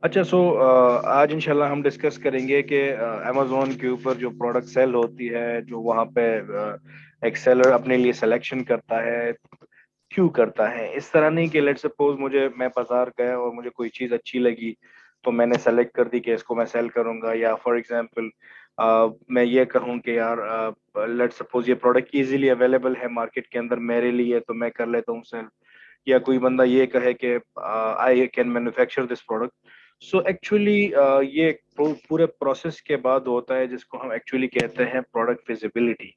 अच्छा, आज इंशाल्लाह हम डिस्कस करेंगे कि अमेज़ॉन के ऊपर जो प्रोडक्ट सेल होती है, जो वहाँ पे एक सेलर अपने लिए सिलेक्शन करता है, क्यों करता है। इस तरह नहीं कि लेट्स सपोज मैं बाजार गया और मुझे कोई चीज़ अच्छी लगी तो मैंने सेलेक्ट कर दी कि इसको मैं सेल करूंगा, या फॉर एग्जांपल मैं ये कहूँ कि यार लेट्स सपोज ये प्रोडक्ट इजीली अवेलेबल है मार्केट के अंदर मेरे लिए, तो मैं कर लेता हूँ सेल। या कोई बंदा ये कहे कि I can manufacture this product. So actually ये पूरे प्रोसेस के बाद होता है जिसको हम एक्चुअली कहते हैं प्रोडक्ट फिजिबिलिटी।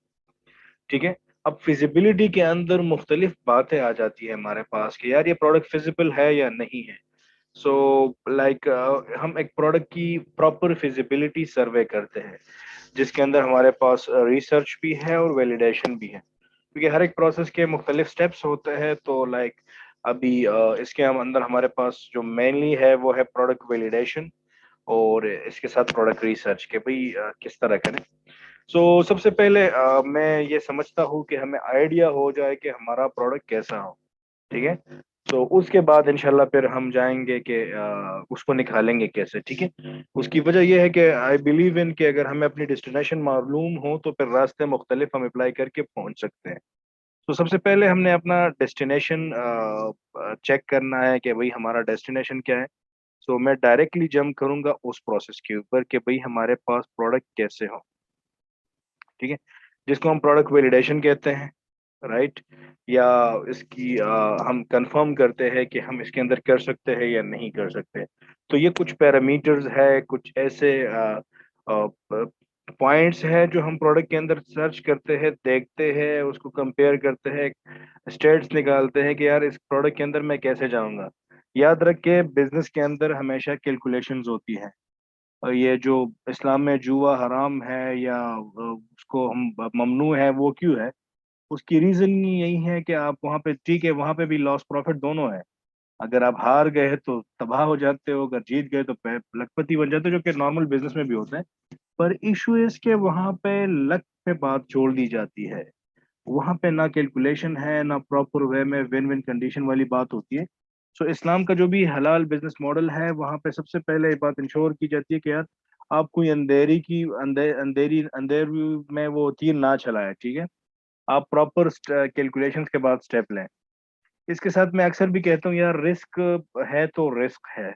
ठीक है। अब फिजिबिलिटी के अंदर मुख्तलिफ बातें आ जाती है हमारे पास कि यार ये प्रोडक्ट फिजिबल है या नहीं है। सो लाइक हम एक प्रोडक्ट की प्रॉपर फिजिबिलिटी सर्वे करते हैं, जिसके अंदर हमारे पास रिसर्च भी है और वैलिडेशन भी है, क्योंकि हर एक प्रोसेस के मुख्तलिफ स्टेप्स होते हैं। तो लाइक अभी इसके हम अंदर हमारे पास जो मेनली है वो है प्रोडक्ट वैलिडेशन, और इसके साथ प्रोडक्ट रिसर्च के भाई किस तरह करें। सबसे पहले मैं ये समझता हूँ कि हमें आइडिया हो जाए कि हमारा प्रोडक्ट कैसा हो। ठीक है। उसके बाद इंशाल्लाह फिर हम जाएंगे कि उसको निकालेंगे कैसे। ठीक है। उसकी वजह यह है कि आई बिलीव इन कि अगर हमें अपनी डेस्टिनेशन मालूम हो तो फिर रास्ते मुख्तलिफ हम अप्लाई करके पहुंच सकते हैं। तो सबसे पहले हमने अपना डेस्टिनेशन चेक करना है कि भाई हमारा डेस्टिनेशन क्या है। मैं डायरेक्टली जंप करूंगा उस प्रोसेस के ऊपर कि भाई हमारे पास प्रोडक्ट कैसे हो। ठीक है। जिसको हम प्रोडक्ट वैलिडेशन कहते हैं, राइट। या इसकी हम कंफर्म करते हैं कि हम इसके अंदर कर सकते हैं या नहीं कर सकते। तो ये कुछ पैरामीटर्स है, कुछ ऐसे पॉइंट्स हैं जो हम प्रोडक्ट के अंदर सर्च करते हैं, देखते हैं, उसको कंपेयर करते हैं, स्टेट्स निकालते हैं कि यार इस प्रोडक्ट के अंदर मैं कैसे जाऊंगा। याद रख के बिजनेस के अंदर हमेशा कैलकुलेशंस होती हैं। और ये जो इस्लाम में जुआ हराम है या उसको हम ममनू है, वो क्यों है? उसकी रीजन यही है कि आप वहां पे, ठीक है, वहां पे भी लॉस प्रॉफिट दोनों है। अगर आप हार गए तो तबाह हो जाते हो, अगर जीत गए तो लखपति बन जाते हो, जो कि नॉर्मल बिजनेस में भी होता है। पर इशू इसके वहां पे लक पे बात छोड़ दी जाती है। वहां पे ना कैलकुलेशन है, ना प्रॉपर वे में विन विन कंडीशन वाली बात होती है। इस्लाम का जो भी हलाल बिजनेस मॉडल है, वहां पे सबसे पहले ये बात इंश्योर की जाती है कि यार आप कोई अंधेरी में वो तीर ना चलाए। ठीक है। आप प्रॉपर कैलकुलेशंस के बाद स्टेप लें। इसके साथ मैं अक्सर भी कहता हूँ यार, रिस्क है तो रिस्क है।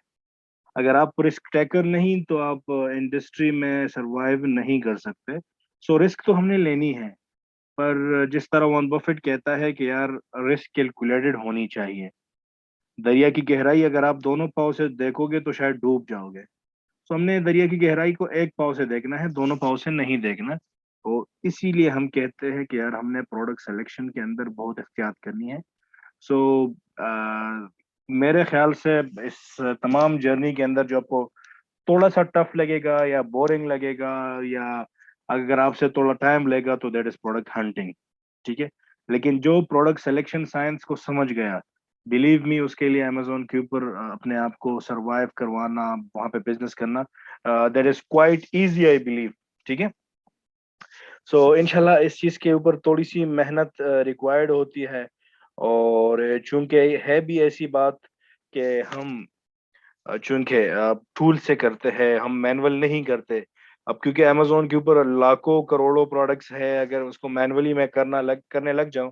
अगर आप रिस्क टेकर नहीं तो आप इंडस्ट्री में सरवाइव नहीं कर सकते। रिस्क तो हमने लेनी है, पर जिस तरह वॉरेन बफेट कहता है कि यार रिस्क कैलकुलेटेड होनी चाहिए। दरिया की गहराई अगर आप दोनों पाव से देखोगे तो शायद डूब जाओगे। हमने दरिया की गहराई को एक पाव से देखना है, दोनों पाव से नहीं देखना। तो इसीलिए हम कहते हैं कि यार हमने प्रोडक्ट सिलेक्शन के अंदर बहुत एहतियात करनी है। सो मेरे ख्याल से इस तमाम जर्नी के अंदर जो आपको थोड़ा सा टफ लगेगा या बोरिंग लगेगा, या अगर आपसे थोड़ा टाइम लेगा, तो दैट इज प्रोडक्ट हंटिंग। ठीक है। लेकिन जो प्रोडक्ट सिलेक्शन साइंस को समझ गया, बिलीव मी, उसके लिए अमेजोन के ऊपर अपने आप को सरवाइव करवाना, वहां पे बिजनेस करना, that is quite easy, I believe. ठीक है। इंशाल्लाह इस चीज के ऊपर थोड़ी सी मेहनत रिक्वायर्ड होती है। और चूंकि है भी ऐसी बात कि हम चूंकि टूल से करते हैं, हम मैनुअल नहीं करते। अब क्योंकि अमेजोन के ऊपर लाखों करोड़ों प्रोडक्ट्स है, अगर उसको मैनुअली मैं करने लग जाऊं,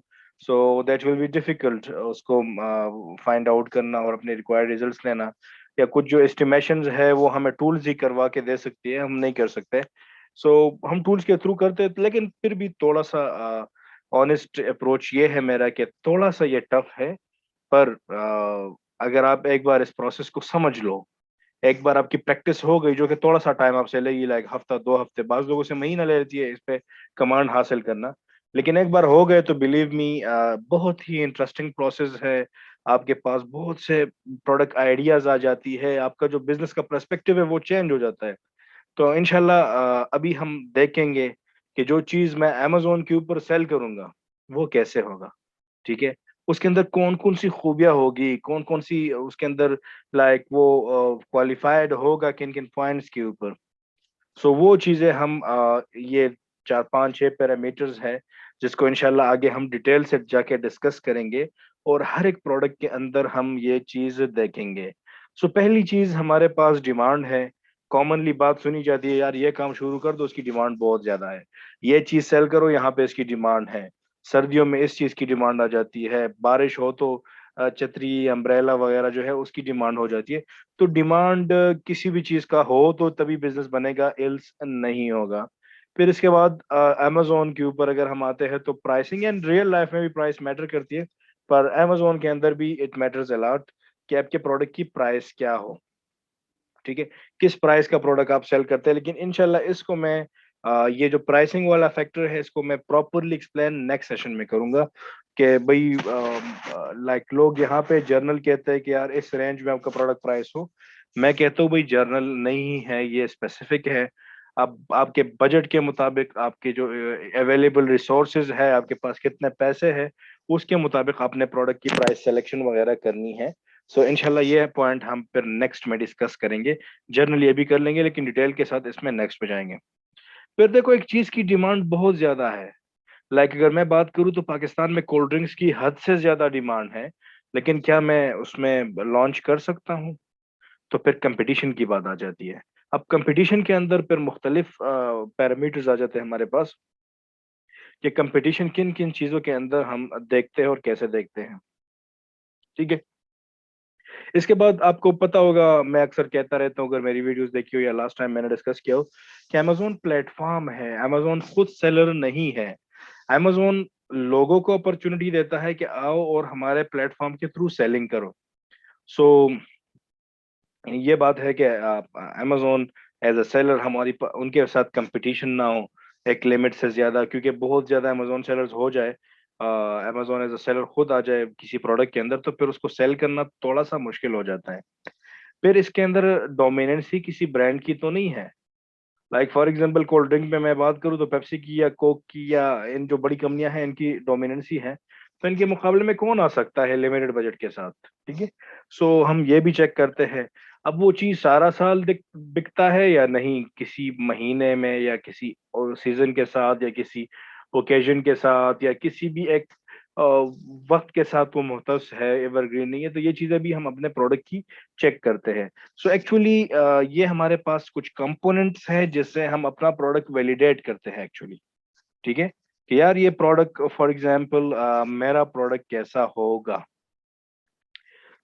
दैट विल बी डिफिकल्ट उसको फाइंड आउट करना और अपने रिक्वायर्ड रिजल्ट्स लेना। या कुछ जो एस्टिमेशंस है वो हमें टूल्स ही करवा के दे सकती है, हम नहीं कर सकते। हम टूल्स के थ्रू करते हैं, लेकिन फिर भी थोड़ा सा ऑनेस्ट अप्रोच ये है मेरा कि थोड़ा सा ये टफ है। पर अगर आप एक बार इस प्रोसेस को समझ लो, एक बार आपकी प्रैक्टिस हो गई, जो कि थोड़ा सा टाइम आपसे लेगी, लाइक हफ्ता 2 हफ्ते, बाज लोगों से महीना ले लेती है इस पे कमांड हासिल करना। लेकिन एक बार हो गए तो बिलीव मी, बहुत ही इंटरेस्टिंग प्रोसेस है। आपके पास बहुत से प्रोडक्ट आइडियाज आ जाती है, आपका जो बिजनेस का पर्सपेक्टिव है वो चेंज हो जाता है। तो इनशाला अभी हम देखेंगे कि जो चीज मैं amazon के ऊपर सेल करूंगा वो कैसे होगा। ठीक है। उसके अंदर कौन कौन सी खूबियां होगी, कौन कौन सी उसके अंदर लाइक वो क्वालिफाइड होगा किन किन पॉइंट्स के ऊपर। वो चीजें हम ये 4 5 6 पैरामीटर्स है, जिसको इंशाल्लाह आगे हम डिटेल से जाके डिस्कस करेंगे, और हर एक प्रोडक्ट के अंदर हम ये चीज देखेंगे। सो पहली चीज हमारे पास डिमांड है। कॉमनली बात सुनी जाती है, यार ये काम शुरू कर दो, उसकी डिमांड बहुत ज्यादा है। ये चीज सेल करो, यहाँ पे इसकी डिमांड है। सर्दियों में इस चीज की डिमांड आ जाती है, बारिश हो तो छतरी अम्ब्रेला वगैरह जो है उसकी डिमांड हो जाती है। तो डिमांड किसी भी चीज का हो तो तभी बिजनेस बनेगा, एल्स नहीं होगा। फिर इसके बाद अमेजोन के ऊपर अगर हम आते हैं तो प्राइसिंग एंड रियल लाइफ में भी प्राइस मैटर करती है, पर अमेजोन के अंदर भी इट मैटर्स अलॉट कि आपके प्रोडक्ट की प्राइस क्या हो। ठीक है, किस प्राइस का प्रोडक्ट आप सेल करते हैं। लेकिन इंशाल्लाह इसको मैं ये जो प्राइसिंग वाला फैक्टर है इसको मैं प्रॉपरली एक्सप्लेन नेक्स्ट सेशन में करूंगा कि भाई लाइक लोग यहाँ पे जर्नल कहते हैं कि यार इस रेंज में आपका प्रोडक्ट प्राइस हो। मैं कहता हूँ भाई जर्नल नहीं है, ये स्पेसिफिक है। अब आपके बजट के मुताबिक, आपके जो अवेलेबल रिसोर्सेज है, आपके पास कितने पैसे हैं, उसके मुताबिक आपने प्रोडक्ट की प्राइस सिलेक्शन वगैरह करनी है। सो इंशाल्लाह ये पॉइंट हम फिर नेक्स्ट में डिस्कस करेंगे। जर्नल ये भी कर लेंगे लेकिन डिटेल के साथ इसमें नेक्स्ट पे जाएंगे। फिर देखो एक चीज की डिमांड बहुत ज्यादा है। लाइक अगर मैं बात करूँ तो पाकिस्तान में कोल्ड ड्रिंक्स की हद से ज्यादा डिमांड है, लेकिन क्या मैं उसमें लॉन्च कर सकता हूँ? तो फिर कंपटीशन की बात आ जाती है। अब कंपटीशन के अंदर फिर मुख्तलिफ पैरामीटर्स आ जाते हैं हमारे पास कि कंपटीशन किन किन चीजों के अंदर हम देखते हैं और कैसे देखते हैं। ठीक है, इसके बाद आपको पता होगा, मैं अक्सर कहता रहता हूँ, अगर मेरी वीडियोस देखी हो या लास्ट टाइम मैंने डिस्कस किया हो, कि अमेजोन प्लेटफॉर्म है, अमेजोन खुद सेलर नहीं है। अमेजोन लोगों को अपॉर्चुनिटी देता है कि आओ और हमारे प्लेटफॉर्म के थ्रू सेलिंग करो। सो ये बात है कि अमेजोन एज अ सेलर उनके साथ कंपटीशन ना हो एक लिमिट से ज्यादा, क्योंकि बहुत ज्यादा अमेजोन सेलर्स हो जाए, अमेजोन एज अ सेलर खुद आ जाए किसी प्रोडक्ट के अंदर, तो फिर उसको सेल करना थोड़ा सा मुश्किल हो जाता है। फिर इसके अंदर डोमिनेंस ही किसी ब्रांड की तो नहीं है। Like for example cold drink में मैं बात करूँ तो पेप्सी की या कोक की या इन जो बड़ी कंपनियां हैं इनकी डोमिनेंस ही है। तो इनके मुकाबले में कौन आ सकता है लिमिटेड बजट के साथ? ठीक है, सो हम ये भी चेक करते हैं। अब वो चीज सारा साल बिकता है या नहीं, किसी महीने में या किसी और सीजन के साथ या किसी ओकेजन के साथ या किसी भी एक वक्त के साथ वो मुख्तस है, एवरग्रीन नहीं है, तो ये चीजें भी हम अपने प्रोडक्ट की चेक करते हैं। सो एक्चुअली ये हमारे पास कुछ कंपोनेंट्स हैं जिससे हम अपना प्रोडक्ट वैलिडेट करते हैं एक्चुअली। ठीक है, कि यार ये प्रोडक्ट फॉर एग्जांपल मेरा प्रोडक्ट कैसा होगा।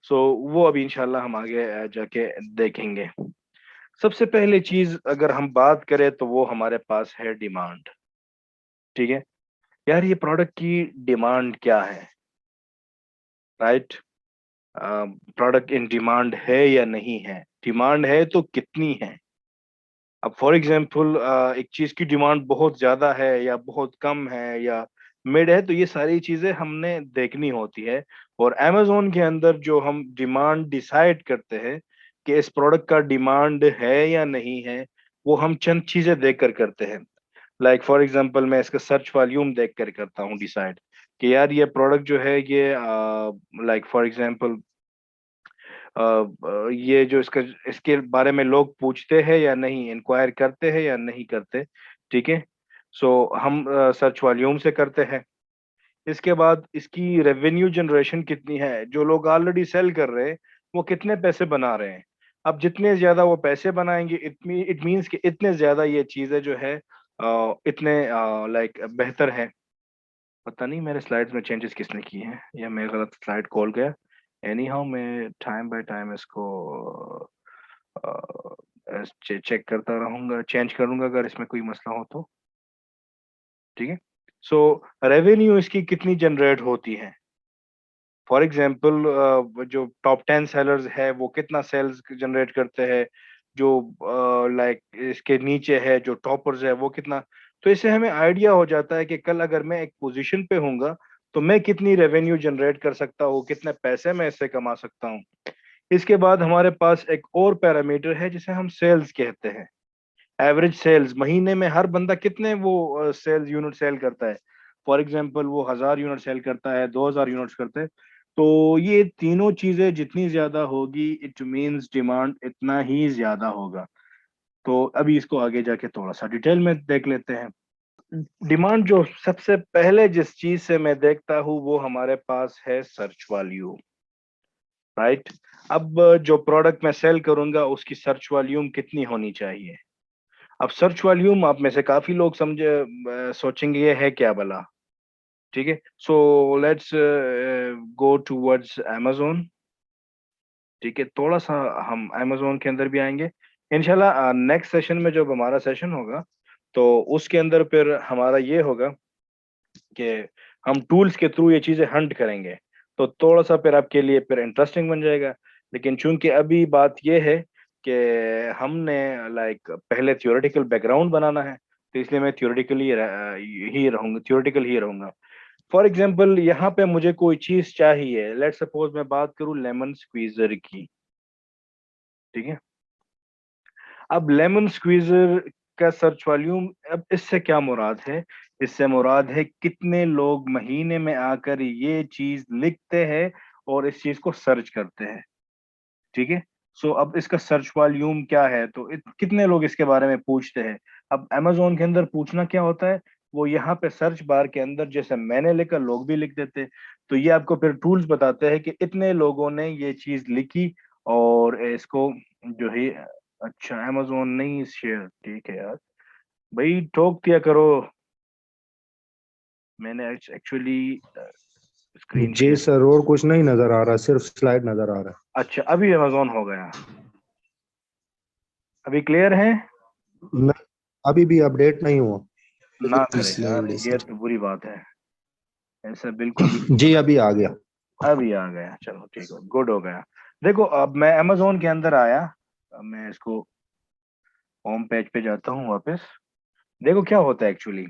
सो वो अभी इंशाल्लाह हम आगे जाके देखेंगे। सबसे पहले चीज अगर हम बात करें तो वो हमारे पास है डिमांड। ठीक है, यार ये प्रोडक्ट की डिमांड क्या है, राइट? प्रोडक्ट इन डिमांड है या नहीं है, डिमांड है तो कितनी है। अब फॉर एग्जाम्पल एक चीज की डिमांड बहुत ज्यादा है या बहुत कम है या मिड है, तो ये सारी चीजें हमने देखनी होती है। और अमेजोन के अंदर जो हम डिमांड डिसाइड करते हैं कि इस प्रोडक्ट का डिमांड है या नहीं है, वो हम चंद चीजें देख कर करते हैं। लाइक फॉर एग्जांपल मैं इसका सर्च वॉल्यूम देख कर करता हूँ डिसाइड कि यार ये प्रोडक्ट जो है ये लाइक फॉर एग्जांपल ये जो इसका इसके बारे में लोग पूछते हैं या नहीं, इंक्वायर करते हैं या नहीं करते। ठीक है, सो हम सर्च वॉल्यूम से करते हैं। इसके बाद इसकी रेवेन्यू जनरेशन कितनी है, जो लोग ऑलरेडी सेल कर रहे हैं वो कितने पैसे बना रहे हैं। अब जितने ज्यादा वो पैसे बनाएंगे इट मीन्स कि इतने ज्यादा ये चीजें जो है इतने लाइक बेहतर है। पता नहीं मेरे स्लाइड्स में चेंजेस किसने किए हैं या मैं गलत स्लाइड खोल गया। एनी हाउ मैं टाइम बाय टाइम इसको चेक करता रहूंगा, चेंज करूंगा अगर इसमें कोई मसला हो तो। ठीक है, सो रेवेन्यू इसकी कितनी जनरेट होती है। फॉर एग्जाम्पल जो टॉप 10 सेलर्स है वो कितना सेल्स जनरेट करते हैं, जो लाइक इसके नीचे है जो टॉपर्स है वो कितना। तो इससे हमें आइडिया हो जाता है कि कल अगर मैं एक पोजीशन पे हूंगा तो मैं कितनी रेवेन्यू जनरेट कर सकता हूँ, कितने पैसे मैं इससे कमा सकता हूँ। इसके बाद हमारे पास एक और पैरामीटर है जिसे हम सेल्स कहते हैं। एवरेज सेल्स, महीने में हर बंदा कितने वो सेल्स यूनिट सेल करता है। फॉर एग्जांपल वो 1000 यूनिट सेल करता है, 2000 यूनिट्स करते हैं। तो ये तीनों चीजें जितनी ज्यादा होगी इट मींस डिमांड इतना ही ज्यादा होगा। तो अभी इसको आगे जाके थोड़ा सा डिटेल में देख लेते हैं। डिमांड जो सबसे पहले जिस चीज से मैं देखता हूँ वो हमारे पास है सर्च वॉल्यूम। राइट। अब जो प्रोडक्ट मैं सेल करूंगा उसकी सर्च वॉल्यूम कितनी होनी चाहिए। अब सर्च वॉल्यूम आप में से काफी लोग समझे सोचेंगे ये है क्या भला। ठीक है, so let's go towards amazon। ठीक है, थोड़ा सा हम amazon के अंदर भी आएंगे इंशाल्लाह। नेक्स्ट सेशन में जब हमारा सेशन होगा तो उसके अंदर फिर हमारा ये होगा कि हम टूल्स के थ्रू ये चीजें हंट करेंगे, तो थोड़ा सा फिर आपके लिए फिर इंटरेस्टिंग बन जाएगा। लेकिन चूंकि अभी बात ये है कि हमने लाइक पहले थियोरेटिकल बैकग्राउंड बनाना है, तो इसलिए मैं थियोरेटिकल ही रहूंगा। फॉर एग्जाम्पल यहाँ पे मुझे कोई चीज चाहिए, लेट सपोज मैं बात करूँ लेमन स्क्वीजर की। ठीक है, अब लेमन स्क्वीजर का सर्च वॉल्यूम, अब इससे क्या मुराद है, इससे मुराद है कितने लोग महीने में आकर ये चीज लिखते हैं और इस चीज को सर्च करते हैं। ठीक है, सो अब इसका सर्च वॉल्यूम क्या है, तो कितने लोग इसके बारे में पूछते हैं। अब amazon के अंदर पूछना क्या होता है, वो यहाँ पे सर्च बार के अंदर जैसे मैंने लिखा लोग भी लिख देते हैं, तो ये आपको फिर टूल्स बताते हैं कि इतने लोगों ने ये चीज लिखी और इसको जो है। अच्छा, amazon नहीं शेयर, ठीक है यार, भाई ठोक दिया करो। मैंने एक्चुअली स्क्रीन जी शेयर। सर, और कुछ नहीं नजर आ रहा, सिर्फ स्लाइड नजर आ रहा अच्छा, अभी amazon हो गया, अभी क्लियर है। है। नहीं, अभी भी अपडेट नहीं हुआ। ना अभी करे यार, स्लाइड है ये सर। तो बुरी बात है, ऐसा बिल्कुल भी। जी अभी आ गया। अभी आ गया, चलो ठीक है, गुड हो गया। देखो अब मैं amazon के अंदर आया, अब मैं इसको होम पेज पे जाता हूँ वापस। देखो क्या होता है एक्चुअली,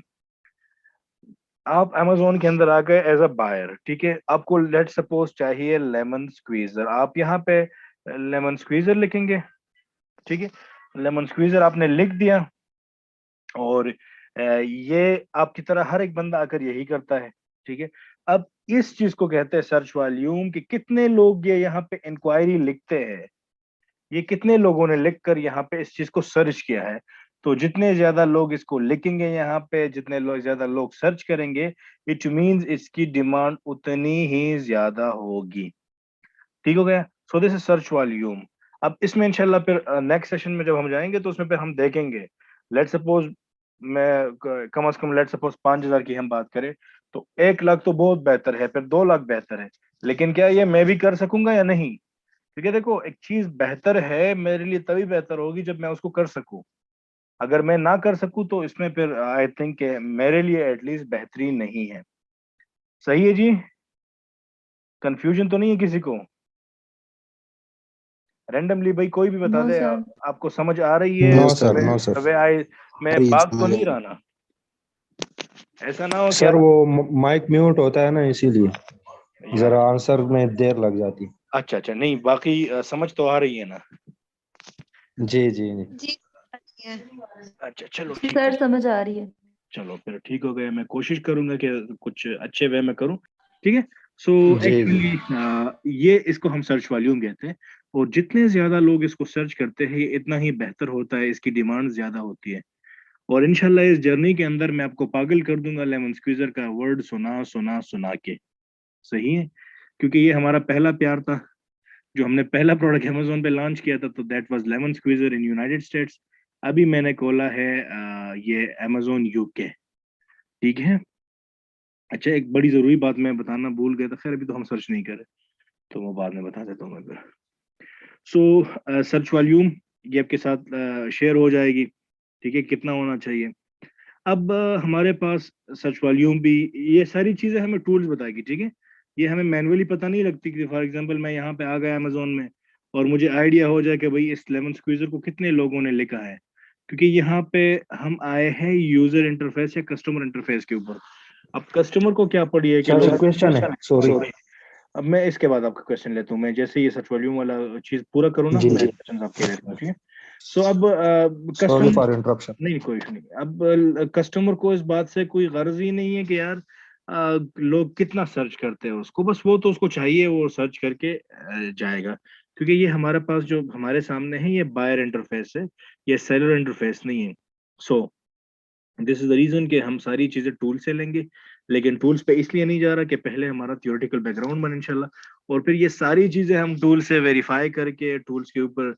आप amazon के अंदर आ गए एज अ बायर। ठीक है, आपको लेट सपोज चाहिए लेमन स्क्वीजर, आप यहाँ पे लेमन स्क्वीजर लिखेंगे। ठीक है, लेमन स्क्वीजर आपने लिख दिया, और ये आपकी तरह हर एक बंदा आकर यही करता है। ठीक है, अब इस चीज को कहते हैं सर्च वॉल्यूम, कि कितने लोग ये यहाँ पे इंक्वायरी लिखते हैं, ये कितने लोगों ने लिखकर यहाँ पे इस चीज को सर्च किया है। तो जितने ज्यादा लोग इसको लिखेंगे यहाँ पे, जितने लोग ज्यादा लोग सर्च करेंगे, इट मींस इसकी डिमांड उतनी ही ज्यादा होगी। ठीक हो गया, सो दिस इज सर्च वॉल्यूम। अब इसमें इंशाल्लाह फिर नेक्स्ट सेशन में जब हम जाएंगे तो उसमें फिर हम देखेंगे। लेट सपोज मैं कम से कम लेट सपोज 5,000 की हम बात करें, तो 1 लाख तो बहुत बेहतर है, फिर 2 लाख बेहतर है। लेकिन क्या ये मैं भी कर सकूंगा या नहीं, क्योंकि देखो एक चीज बेहतर है मेरे लिए तभी बेहतर होगी जब मैं उसको कर सकूं। अगर मैं ना कर सकूं तो इसमें फिर आई थिंक मेरे लिए एटलीस्ट बेहतरीन नहीं है। सही है जी, कंफ्यूजन तो नहीं है किसी को। रैंडमली भाई कोई भी बता नो दे, सर। आपको समझ आ रही है। नो यस सर, सर, तवे नो सर। तवे आए, मैं अभी बाग तो समझ नहीं आया। रहा ना, ऐसा ना हो क्या। सर वो माइक म्यूट होता है ना, इसीलिए यार जरा आंसर में देर लग जाती। अच्छा अच्छा, नहीं बाकी समझ तो आ रही है ना। जी जी जी। जी है। अच्छा चलो जी ठीक हो, सर, समझ आ रही है। चलो फिर ठीक हो गया, मैं कोशिश करूंगा कि कुछ अच्छे वे में करूं। ठीक है, सो जी जी। एक्चुअली ये इसको हम सर्च वॉल्यूम कहते हैं, और जितने ज्यादा लोग इसको सर्च करते हैं ये इतना ही बेहतर होता है, इसकी डिमांड ज्यादा होती है। और इंशाल्लाह इस जर्नी के अंदर मैं आपको पागल कर दूंगा लेमन स्क्वीजर का वर्ड सुना सुना सुना के। सही है, क्योंकि ये हमारा पहला प्यार था, जो हमने पहला प्रोडक्ट अमेजोन पे लॉन्च किया था, तो that was lemon squeezer in United states. अभी मैंने खोला है ये अमेजोन यूके। ठीक है, अच्छा एक बड़ी जरूरी बात मैं बताना भूल गया था, खैर अभी तो हम सर्च नहीं करें, तो वो बाद में बता देता हूँ मैं फिर। सो सर्च वॉल्यूम ये आपके साथ शेयर हो जाएगी। ठीक है, कितना होना चाहिए। अब हमारे पास सर्च वॉल्यूम भी, ये सारी चीजें हमें टूल्स बताएगी। ठीक है, ये हमें मैनुअली पता नहीं लगती कि फॉर एग्जांपल मैं यहाँ पे आ गया अमेजोन में और मुझे आइडिया हो जाए कि भाई इस लेमन स्क्वीजर को कितने लोगों ने लिखा है, क्योंकि यहाँ पे हम आए हैं यूजर इंटरफेस या कस्टमर इंटरफेस के ऊपर। अब कस्टमर को क्या पड़ी है कि सर लोग, एक क्वेश्चन है, सॉरी। सॉरी, अब मैं इसके बाद आपका क्वेश्चन लेता हूँ, मैं जैसे ये सर्च वॉल्यूम वाला चीज पूरा करूँ ना जी मैं जी। क्वेश्चन आपके लेता हूँ। ठीक है, सो अब सॉरी कस्टमर, फॉर इंटरप्शन। नहीं कोई इशू नहीं, अब कस्टमर को इस बात से कोई गर्ज ही नहीं है कि यार लोग कितना सर्च करते हैं उसको, बस वो तो उसको चाहिए वो सर्च करके जाएगा। क्योंकि ये हमारे पास जो हमारे सामने है ये बायर इंटरफेस है, ये सेलर इंटरफेस नहीं है। So this is the reason कि हम सारी चीजें टूल से लेंगे। लेकिन टूल्स पे इसलिए नहीं जा रहा कि पहले हमारा थियोरेटिकल बैकग्राउंड बने इंशाल्लाह, और फिर ये सारी चीजें हम टूल से वेरीफाई करके टूल्स के ऊपर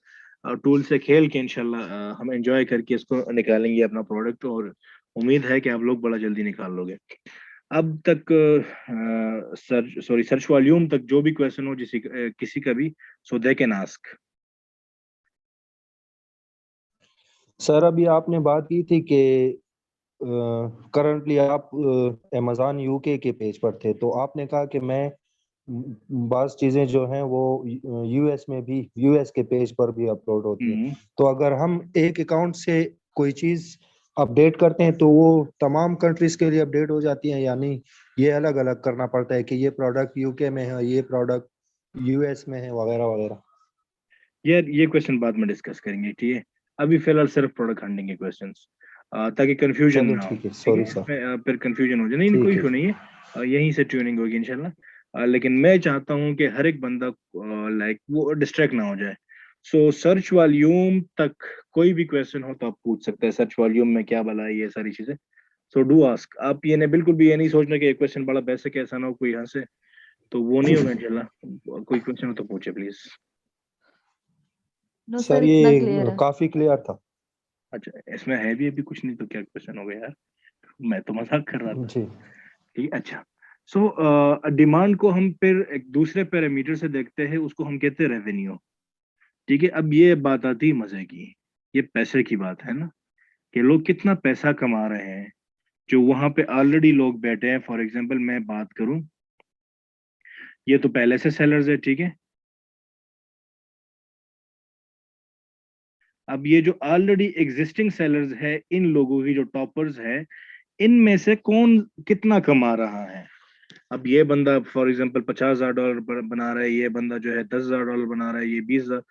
टूल से खेल के इंशाल्लाह हम एंजॉय करके इसको निकालेंगे अपना प्रोडक्ट, और उम्मीद है कि आप लोग बड़ा जल्दी निकाल लोगे। अब तक सर्च वॉल्यूम तक जो भी क्वेश्चन हो किसी का भी, सो दे कैन आस्क। सर अभी आपने बात की थी कि करंटली आप अमेज़न यूके के पेज पर थे, तो आपने कहा कि मैं बाज़ चीज़ें जो हैं वो यूएस में भी, यूएस के पेज पर भी अपलोड होती हैं। तो अगर हम एक अकाउंट से कोई चीज़ अपडेट करते हैं तो वो तमाम कंट्रीज के लिए अपडेट हो जाती है, यानी ये अलग अलग करना पड़ता है कि ये प्रोडक्ट यूके में है, ये प्रोडक्ट यूएस में है, वगैरह वगैरह। यार ये क्वेश्चन बाद में डिस्कस करेंगे, ठीक है? अभी फिलहाल सिर्फ प्रोडक्ट हंटिंग के क्वेश्चंस, ताकि कंफ्यूजन चलिए ना हो, ठीक है, ठीक है? Sorry sir. इसमें फिर कंफ्यूजन हो जाए, नहीं नहीं, कोई ठीक है। इशू नहीं है। यहीं से ट्यूनिंग होगी इंशाल्लाह। लेकिन मैं चाहता हूँ कि हर एक बंदा लाइक वो डिस्ट्रैक्ट ना हो जाए। सो सर्च वॉल्यूम तक कोई भी क्वेश्चन हो तो आप पूछ सकते हैं, सर्च वॉल्यूम में क्या भला है, ये सारी चीजें। So do ask. आप ये नहीं, बिल्कुल भी ये नहीं सोचना कि ये क्वेश्चन बड़ा बेसिक कैसा ना हो कोई यहाँ से, तो वो नहीं होगा इंशाल्लाह। कोई क्वेश्चन हो तो पूछे प्लीज। नो सर सर, इतना ये क्लियर है। काफी क्लियर था। अच्छा, इसमें है भी अभी कुछ नहीं तो क्या क्वेश्चन हो गया यार, मैं तो मजाक कर रहा था। जी ठीक है, अच्छा। सो डिमांड को हम फिर एक दूसरे पैरामीटर से देखते हैं, उसको हम कहते हैं रेवेन्यू। ठीक है, अब ये बात आती है मजे की, ये पैसे की बात है ना, कि लोग कितना पैसा कमा रहे हैं। जो वहां पे ऑलरेडी लोग बैठे हैं, फॉर एग्जांपल मैं बात करूं, ये तो पहले से सेलर्स है, ठीक है? अब ये जो ऑलरेडी एग्जिस्टिंग सेलर्स है, इन लोगों की जो टॉपर्स है, इनमें से कौन कितना कमा रहा है। अब ये बंदा फॉर एग्जांपल $50,000 बना रहा है, ये बंदा जो है $10,000 बना रहा है, ये 20,000।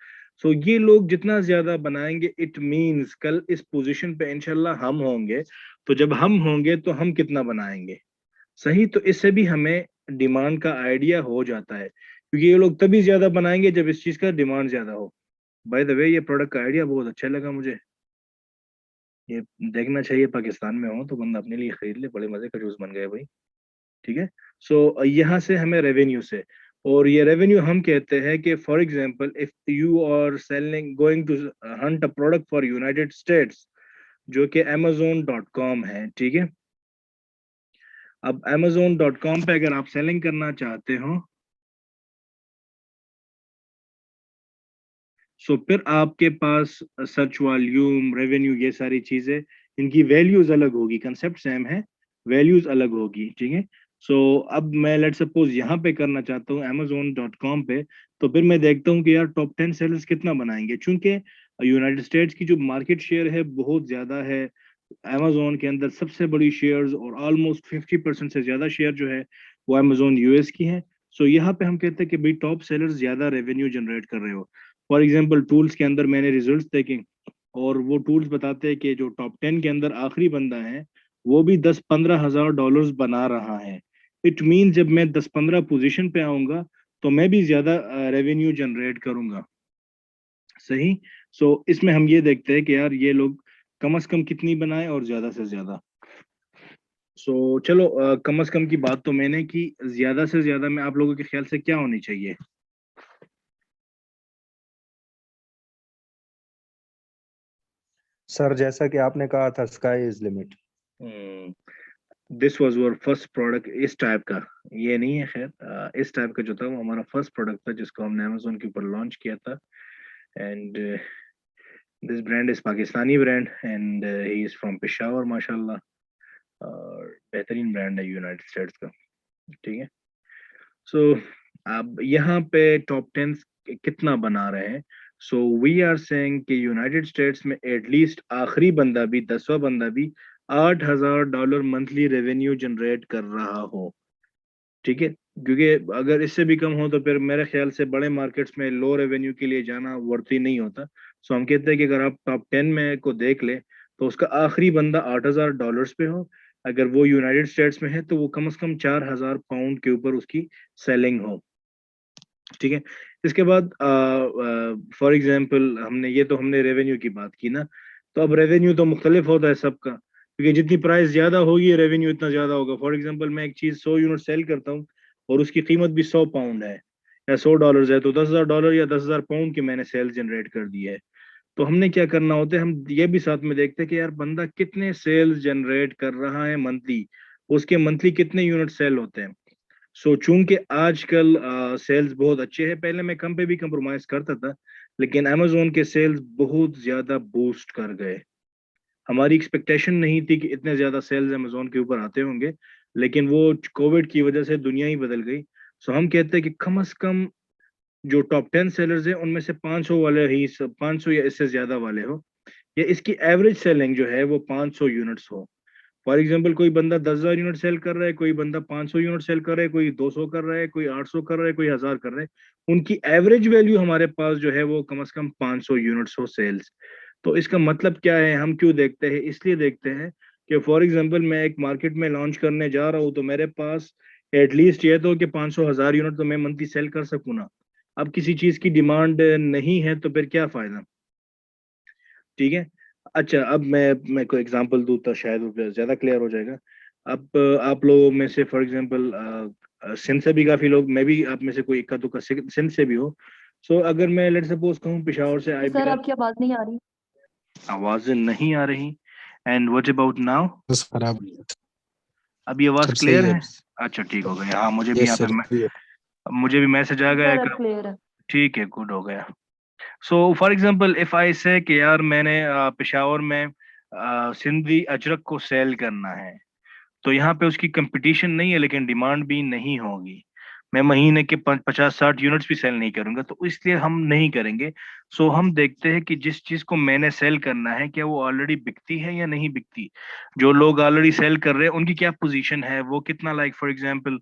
सो ये लोग जितना ज्यादा बनाएंगे, इट मींस कल इस पोजीशन पे इंशाल्लाह हम होंगे, तो जब हम होंगे तो हम कितना बनाएंगे। सही, तो इससे भी हमें डिमांड का आइडिया हो जाता है, क्योंकि ये लोग तभी ज्यादा बनाएंगे जब इस चीज का डिमांड ज्यादा हो। बाय द वे, ये प्रोडक्ट का आइडिया बहुत अच्छा लगा मुझे, ये देखना चाहिए, पाकिस्तान में हो तो बंदा अपने लिए खरीद ले, बड़े मजे का जूस बन गया भाई। ठीक है। सो यहाँ से हमें रेवेन्यू से, और ये रेवेन्यू हम कहते हैं कि for example if you are selling going to hunt a product for United States, जो कि amazon.com है, ठीक है? अब amazon.com पे अगर आप सेलिंग करना चाहते हो, सो फिर आपके पास सर्च वॉल्यूम, रेवेन्यू, ये सारी चीजें, इनकी वैल्यूज अलग होगी, कंसेप्ट सेम है, वैल्यूज अलग होगी, ठीक है? सो अब मैं लेट सपोज यहाँ पे करना चाहता हूँ amazon.com पे, तो फिर मैं देखता हूँ कि यार टॉप 10 सेलर्स कितना बनाएंगे, चूंकि यूनाइटेड स्टेट्स की जो मार्केट शेयर है बहुत ज्यादा है। अमेजोन के अंदर सबसे बड़ी शेयर्स और ऑलमोस्ट 50% से ज्यादा शेयर जो है वो अमेजोन यूएस की है। सो यहाँ पे हम कहते हैं कि भाई टॉप सेलर्स ज्यादा रेवेन्यू जनरेट कर रहे हो। फॉर एग्जाम्पल टूल्स के अंदर मैंने रिजल्ट्स देखे, और वो टूल्स बताते हैं कि जो टॉप 10 के अंदर आखिरी बंदा है, वो भी 10-15 हज़ार डॉलर्स बना रहा है। इट मीन जब मैं 10-15 पोजीशन पे आऊंगा तो मैं भी ज्यादा रेवेन्यू जनरेट करूंगा। सही। सो इसमें हम ये देखते हैं कि यार ये लोग कम से कम कितनी बनाए और ज्यादा से ज्यादा। सो चलो, कम से कम की बात तो मैंने की, ज्यादा से ज्यादा में आप लोगों के ख्याल से क्या होनी चाहिए? सर, जैसा कि आपने कहा था, sky is limit. This was your first product इस टाइप का, ये नहीं है खैर, इस टाइप का जो था वो हमारा फर्स्ट प्रोडक्ट था जिसको हमने अमेजोन के ऊपर लॉन्च किया था। And this brand is Pakistani brand, and he is from Peshawar माशाल्लाह, और बेहतरीन ब्रांड है यूनाइटेड स्टेट्स का, ठीक है? सो अब यहाँ पे टॉप 10 कितना बना रहे हैं। सो वी आर सेइंग कि यूनाइटेड स्टेट्स में एटलीस्ट आखिरी बंदा भी, 10वां बंदा भी $8,000 मंथली रेवेन्यू जनरेट कर रहा हो, ठीक है? क्योंकि अगर इससे भी कम हो तो फिर मेरे ख्याल से बड़े मार्केट्स में लो रेवेन्यू के लिए जाना वर्ती नहीं होता। सो हम कहते हैं कि अगर आप टॉप 10 में को देख ले तो उसका आखिरी बंदा $8,000 पे हो। अगर वो यूनाइटेड स्टेट्स में है तो वो कम से कम £4,000 के ऊपर उसकी सेलिंग हो, ठीक है? इसके बाद फॉर एग्जांपल हमने ये तो हमने रेवेन्यू की बात की ना, तो अब रेवेन्यू तो मुख्तलिफ होता है सबका। क्योंकि जितनी प्राइस ज्यादा होगी रेवेन्यू इतना ज्यादा होगा। फॉर एग्जांपल मैं एक चीज 100 यूनिट सेल करता हूँ और उसकी कीमत भी 100 पाउंड है या $100 है, तो $10,000 या 10,000 पाउंड की मैंने सेल जनरेट कर दी है। तो हमने क्या करना होता है, हम ये भी साथ में देखते हैं कि यार बंदा कितने सेल्स जनरेट कर रहा है मंथली, उसके मंथली कितने यूनिट सेल होते हैं। सो चूंकि आजकल सेल्स बहुत अच्छे हैं, पहले मैं कम पे भी कंप्रोमाइज करता था, लेकिन अमेजोन के सेल्स बहुत ज्यादा बूस्ट कर गए। हमारी एक्सपेक्टेशन नहीं थी कि इतने ज्यादा सेल्स अमेजोन के ऊपर आते होंगे, लेकिन वो कोविड की वजह से दुनिया ही बदल गई। सो हम कहते हैं कि कम से कम जो टॉप 10 सेलर्स हैं उनमें से 500 वाले ही, 500 या इससे ज्यादा वाले हो, या इसकी एवरेज सेलिंग जो है वो 500 यूनिट्स हो। फॉर एग्जांपल कोई बंदा 10,000 यूनिट सेल कर रहा है, कोई बंदा 500 यूनिट सेल कर रहा है, कोई 200 कर रहा है, कोई 800 कर रहा है, कोई 1000 कर रहा है, उनकी एवरेज वैल्यू हमारे पास जो है वो कम से कम 500 यूनिट्स हो सेल्स। तो इसका मतलब क्या है, हम क्यों देखते हैं, इसलिए देखते हैं कि फॉर एग्जांपल मैं एक मार्केट में लॉन्च करने जा रहा हूँ, तो मेरे पास एटलीस्ट ये तो कि 500,000 यूनिट तो मैं मंथली सेल कर सकूँ ना। अब किसी चीज की डिमांड नहीं है तो फिर क्या फायदा। ठीक है। अच्छा, अब मैं कोई एग्जांपल दूँ तो शायद वो ज्यादा क्लियर हो जाएगा। अब आप लोगों में से फॉर एग्जांपल सिंध से भी काफी लोग, मैं भी आप में से कोई इक्का दुक्का सिंध से भी हो। सो अगर मैं लेट सपोज कहूँ पिशावर से आई सर बिलोंग। आपकी आवाज नहीं आ रही। आवाज नहीं आ रही। And what about now? बस खराब अब ये आवाज सर, क्लियर सही है। है? अच्छा ठीक हो गया। हाँ मुझे भी यस यहाँ पे सर, क्लियर। मुझे भी मैसेज आ गया सर एक। अब क्लियर है। ठीक है, गुड हो गया। So for example if I से कि यार मैंने पेशावर में सिंधी अजरक को सेल करना है, तो यहाँ पे उसकी कंपटीशन नहीं है लेकिन डिमांड भी नहीं होगी। मैं महीने के 50-60 यूनिट्स भी सेल नहीं करूंगा, तो इसलिए हम नहीं करेंगे। सो हम देखते हैं कि जिस चीज को मैंने सेल करना है क्या वो ऑलरेडी बिकती है या नहीं बिकती। जो लोग ऑलरेडी सेल कर रहे हैं उनकी क्या पोजीशन है, वो कितना लाइक फॉर एग्जांपल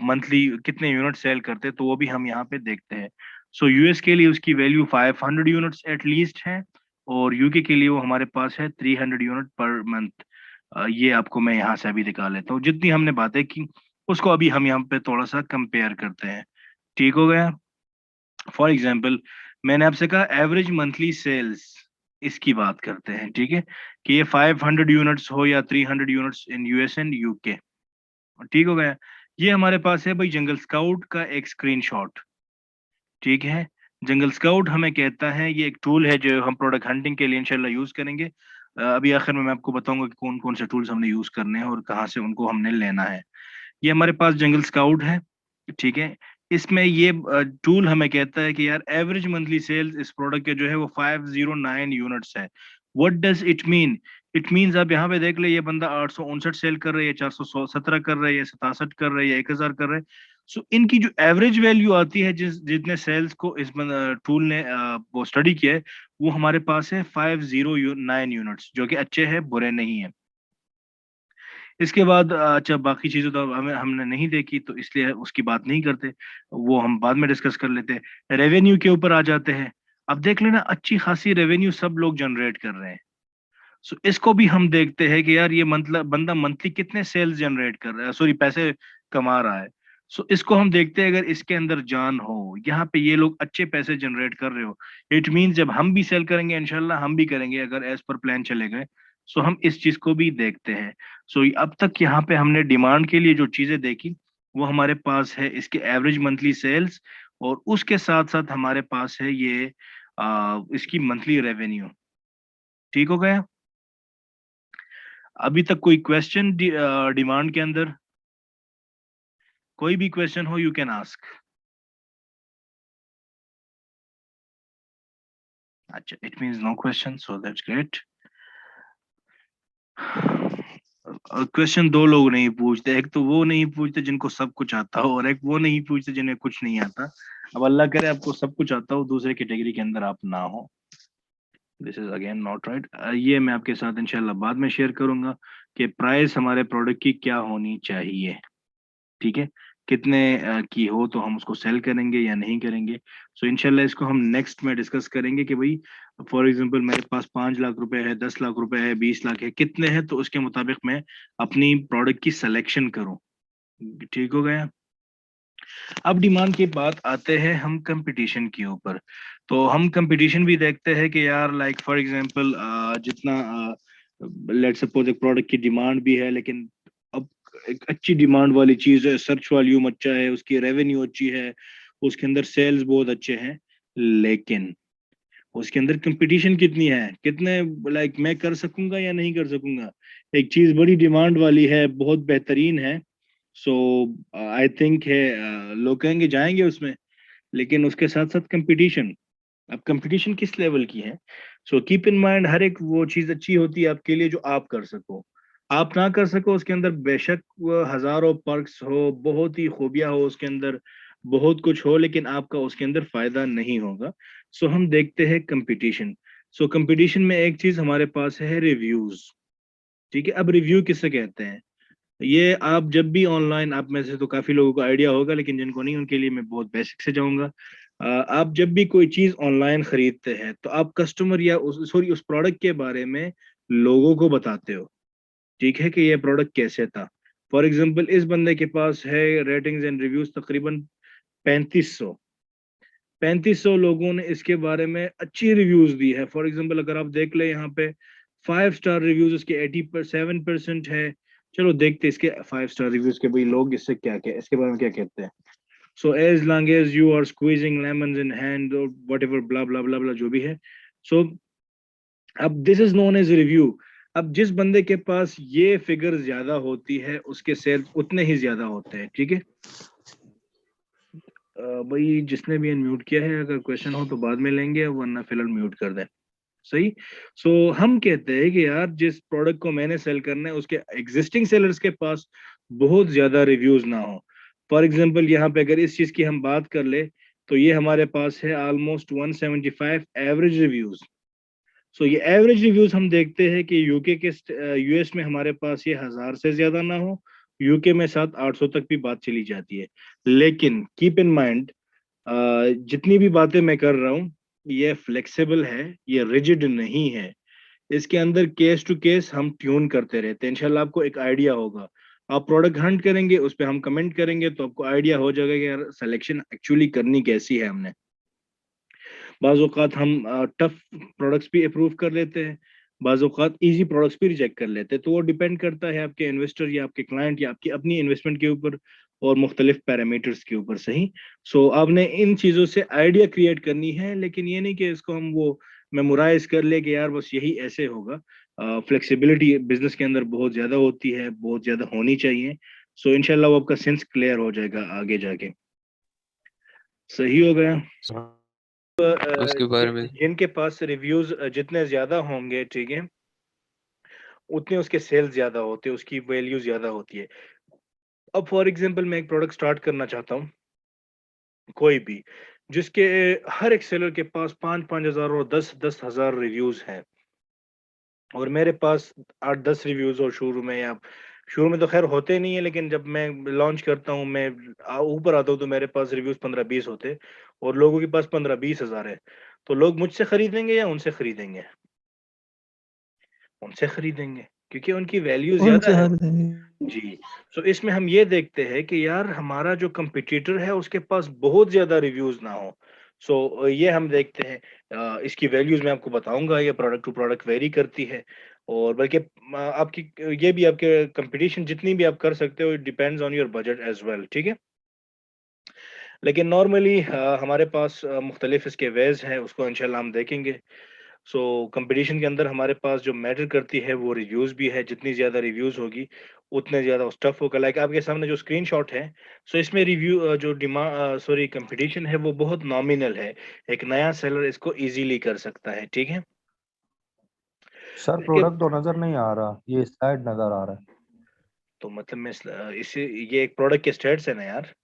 मंथली कितने यूनिट सेल करते हैं, तो वो भी हम यहाँ पे देखते हैं। सो यूएस के लिए उसकी वैल्यू 500 यूनिट्स एटलीस्ट है, और यूके के लिए वो हमारे पास है 300 यूनिट पर मंथ। ये आपको मैं यहाँ से अभी दिखा लेता हूँ, जितनी हमने बातें की उसको अभी हम यहाँ पे थोड़ा सा कंपेयर करते हैं। ठीक हो गया। फॉर एग्जाम्पल मैंने आपसे कहा एवरेज मंथली सेल्स, इसकी बात करते हैं। ठीक है, कि ये 500 यूनिट्स हो या 300 units in US and UK. ठीक हो गया। ये हमारे पास है भाई जंगल स्काउट का एक स्क्रीनशॉट। ठीक है। जंगल स्काउट हमें कहता है, ये एक टूल है जो हम प्रोडक्ट हंटिंग के लिए इंशाल्लाह यूज करेंगे। अभी आखिर में मैं आपको बताऊंगा कि कौन कौन से टूल्स हमने यूज करने हैं और कहाँ से उनको हमने लेना है। ये हमारे पास जंगल स्काउट है। ठीक है। इसमें ये टूल हमें कहता है कि यार एवरेज मंथली सेल्स इस प्रोडक्ट के जो है वो 509 यूनिट्स है। What does it mean? It means आप यहाँ पे देख ले, ये बंदा 859 सेल कर रहा है, 417 कर रहा है, या 67 कर रहा है, या 1000 कर रहा है। सो इनकी जो एवरेज वैल्यू आती है, जितने सेल्स को इस टूल ने वो स्टडी किया है, वो हमारे पास है 509 यूनिट्स, जो कि अच्छे हैं, बुरे नहीं है। इसके बाद अच्छा बाकी चीजें तो हमें हमने नहीं देखी, तो इसलिए उसकी बात नहीं करते, वो हम बाद में डिस्कस कर लेते हैं। रेवेन्यू के ऊपर आ जाते हैं। अब देख लेना, अच्छी खासी रेवेन्यू सब लोग जनरेट कर रहे हैं। सो इसको भी हम देखते हैं कि यार ये मतलब बंदा मंथली कितने सेल्स जनरेट कर रहा है, सॉरी पैसे कमा रहा है। सो इसको हम देखते हैं, अगर इसके अंदर जान हो, यहाँ पे ये लोग अच्छे पैसे जनरेट कर रहे हो, इट मीन जब हम भी सेल करेंगे इंशाल्लाह हम भी करेंगे अगर एज पर प्लान चले गए। सो हम इस चीज को भी देखते हैं। सो अब तक यहाँ पे हमने डिमांड के लिए जो चीजें देखी वो हमारे पास है इसके एवरेज मंथली सेल्स, और उसके साथ साथ हमारे पास है ये इसकी मंथली रेवेन्यू। ठीक हो गया। अभी तक कोई क्वेश्चन डिमांड के अंदर? कोई भी क्वेश्चन हो यू कैन आस्क। अच्छा, it means no question, so that's great. Question दो लोग नहीं पूछते, एक तो वो नहीं पूछते जिनको सब कुछ आता हो, और एक वो नहीं पूछते जिन्हें कुछ नहीं आता। अब अल्लाह करे आपको सब कुछ आता हो, दूसरे कैटेगरी के अंदर आप ना हो। This is again not right. ये मैं आपके साथ इंशाल्लाह बाद में शेयर करूंगा कि प्राइस हमारे प्रोडक्ट की क्या होनी चाहिए। ठीक है। कितने की हो तो हम उसको सेल करेंगे या नहीं करेंगे। सो इंशाल्लाह इसको हम नेक्स्ट में डिस्कस करेंगे कि भाई फॉर एग्जांपल मेरे पास 5 लाख रुपए है, 10 लाख रुपए है, 20 लाख है, कितने हैं, तो उसके मुताबिक मैं अपनी प्रोडक्ट की सिलेक्शन करूं। ठीक हो गया। अब डिमांड की बात आते हैं हम कंपटीशन के ऊपर। तो हम कंपटीशन भी देखते हैं कि यार लाइक फॉर एग्जांपल जितना लेट्स सपोज एक प्रोडक्ट की डिमांड भी है, लेकिन अब एक अच्छी डिमांड वाली चीज है, सर्च वॉल्यूम अच्छा है, उसकी रेवेन्यू अच्छी है, उसके अंदर सेल्स बहुत अच्छे हैं, लेकिन उसके अंदर कंपटीशन कितनी है, कितने लाइक मैं कर सकूंगा या नहीं कर सकूंगा। एक चीज बड़ी डिमांड वाली है, बहुत बेहतरीन है, सो आई थिंक है लोग कहेंगे जाएंगे उसमें, लेकिन उसके साथ साथ कंपटीशन, अब कंपटीशन किस लेवल की है। सो कीप इन माइंड, हर एक वो चीज अच्छी होती है आपके लिए जो आप कर सको, आप ना कर सको उसके अंदर बेशक वो हजारों पर्क्स हो, बहुत ही खूबियां हो उसके अंदर, बहुत कुछ हो, लेकिन आपका उसके अंदर फायदा नहीं होगा। सो हम देखते हैं कंपटीशन। सो कंपटीशन में एक चीज हमारे पास है रिव्यूज। ठीक है, अब रिव्यू किसे कहते हैं, ये आप जब भी ऑनलाइन, आप में से तो काफी लोगों को आइडिया होगा, लेकिन जिनको नहीं उनके लिए मैं बहुत बेसिक से जाऊंगा। आप जब भी कोई चीज ऑनलाइन खरीदते हैं तो आप कस्टमर या उस प्रोडक्ट के बारे में लोगों को बताते हो, ठीक है, कि ये प्रोडक्ट कैसे था। फॉर एग्जांपल इस बंदे के पास है रेटिंग्स एंड रिव्यूज तकरीबन 3500, 3500 लोगों ने इसके बारे में अच्छी रिव्यूज दी है। फॉर एग्जांपल अगर आप देख ले यहाँ पे 5 स्टार रिव्यूज इसके 87% है। चलो देखते हैं इसके 5 स्टार रिव्यूज के भाई लोग इससे क्या क्या इसके बारे में क्या कहते हैं। So as long as you are squeezing lemons in hand और whatever blah blah blah blah जो भी है। सो अब this is known as review. अब जिस बंदे के पास ये फिगर ज्यादा होती है उसके सेल्स उतने ही ज्यादा होते हैं, ठीक है। भाई जिसने भी अनम्यूट किया है अगर क्वेश्चन हो तो बाद में लेंगे, वरना फिलहाल म्यूट कर दें। सही। सो हम कहते हैं कि यार जिस प्रोडक्ट को मैंने सेल करना है उसके एग्जिस्टिंग सेलर्स के पास बहुत ज्यादा रिव्यूज ना हो। फॉर एग्जांपल यहाँ पे अगर इस चीज की हम बात कर ले तो ये हमारे पास है ऑलमोस्ट 175 एवरेज रिव्यूज। सो ये एवरेज रिव्यूज हम देखते हैं कि यूके के यूएस में हमारे पास ये 1000 से ज्यादा ना हो, यूके में 700-800 तक भी बात चली जाती है। लेकिन कीप इन माइंड, जितनी भी बातें मैं कर रहा हूँ ये फ्लेक्सिबल है, ये रिजिड नहीं है। इसके अंदर केस टू केस हम ट्यून करते रहते हैं। इंशाल्लाह आपको एक आइडिया होगा, आप प्रोडक्ट हंट करेंगे उस पर हम कमेंट करेंगे तो आपको आइडिया हो जाएगा कि यार सिलेक्शन एक्चुअली करनी कैसी है हमने। बाज़ औक़ात हम टफ प्रोडक्ट्स भी अप्रूव कर लेते हैं, बाज़ औक़ात इजी प्रोडक्ट्स भी रिजेक्ट कर लेते हैं, तो वो डिपेंड करता है आपके इन्वेस्टर या आपके क्लाइंट या आपकी अपनी इन्वेस्टमेंट के ऊपर और मुख्तलिफ पैरामीटर्स के ऊपर। सही। सो आपने इन चीज़ों से आइडिया क्रिएट करनी है, लेकिन ये नहीं कि इसको हम वो मेमोराइज कर ले कि यार बस यही ऐसे होगा। फ्लेक्सिबिलिटी बिजनेस के अंदर बहुत ज़्यादा होती है, बहुत ज़्यादा होनी चाहिए। सो इंशाल्लाह वो आपका सेंस क्लियर हो जाएगा आगे जाके। सही हो गया। उसके बारे में जिनके पास रिव्यूज जितने ज्यादा होंगे, ठीक है, उतने उसके सेल्स ज्यादा होते हैं, उसकी वैल्यू ज्यादा होती है। अब फॉर एग्जांपल मैं एक प्रोडक्ट स्टार्ट करना चाहता हूँ, कोई भी, जिसके हर एक सेलर के पास 5-5 हजार और 10-10 हजार रिव्यूज हैं, और मेरे पास 8-10 रिव्यूज, और शुरू में तो खैर होते नहीं है, लेकिन जब मैं लॉन्च करता हूँ, मैं ऊपर आता हूँ तो मेरे पास रिव्यूज 15-20 होते, और लोगों के पास 15-20 हजार है। तो लोग मुझसे खरीदेंगे या उनसे खरीदेंगे? उनसे खरीदेंगे, क्योंकि उनकी वैल्यू ज्यादा उनसे है। हर देंगे। जी। सो इसमें हम ये देखते हैं कि यार हमारा जो कंपटीटर है उसके पास बहुत ज्यादा रिव्यूज ना हो। सो ये हम देखते हैं। इसकी वैल्यूज मैं आपको बताऊंगा, ये प्रोडक्ट टू प्रोडक्ट वेरी करती है, और बल्कि आपकी ये भी आपके कंपटीशन जितनी भी आप कर सकते हो, it depends on your budget as well, ठीक है। लेकिन नॉर्मली हमारे पास मुख्तलिफ इसके वेज हैं, उसको इंशाल्लाह हम देखेंगे। सो कंपटीशन के अंदर हमारे पास जो मैटर करती है वो रिव्यूज भी है, जितनी ज्यादा रिव्यूज होगी उतने ज्यादा स्टफ होगा। लाइक आपके सामने जो स्क्रीनशॉट है, सो इसमें रिव्यू जो डिमांड सॉरी कंपटीशन है वो बहुत नॉमिनल है, एक नया सेलर इसको इजीली कर सकता है, ठीक है। सर कि प्रोडक्ट तो नजर नहीं आ रहा, ये स्लाइड नजर आ रहा है। तो मतलब मैं इसे ये एक प्रोडक्ट के स्टेट्स है ना यार,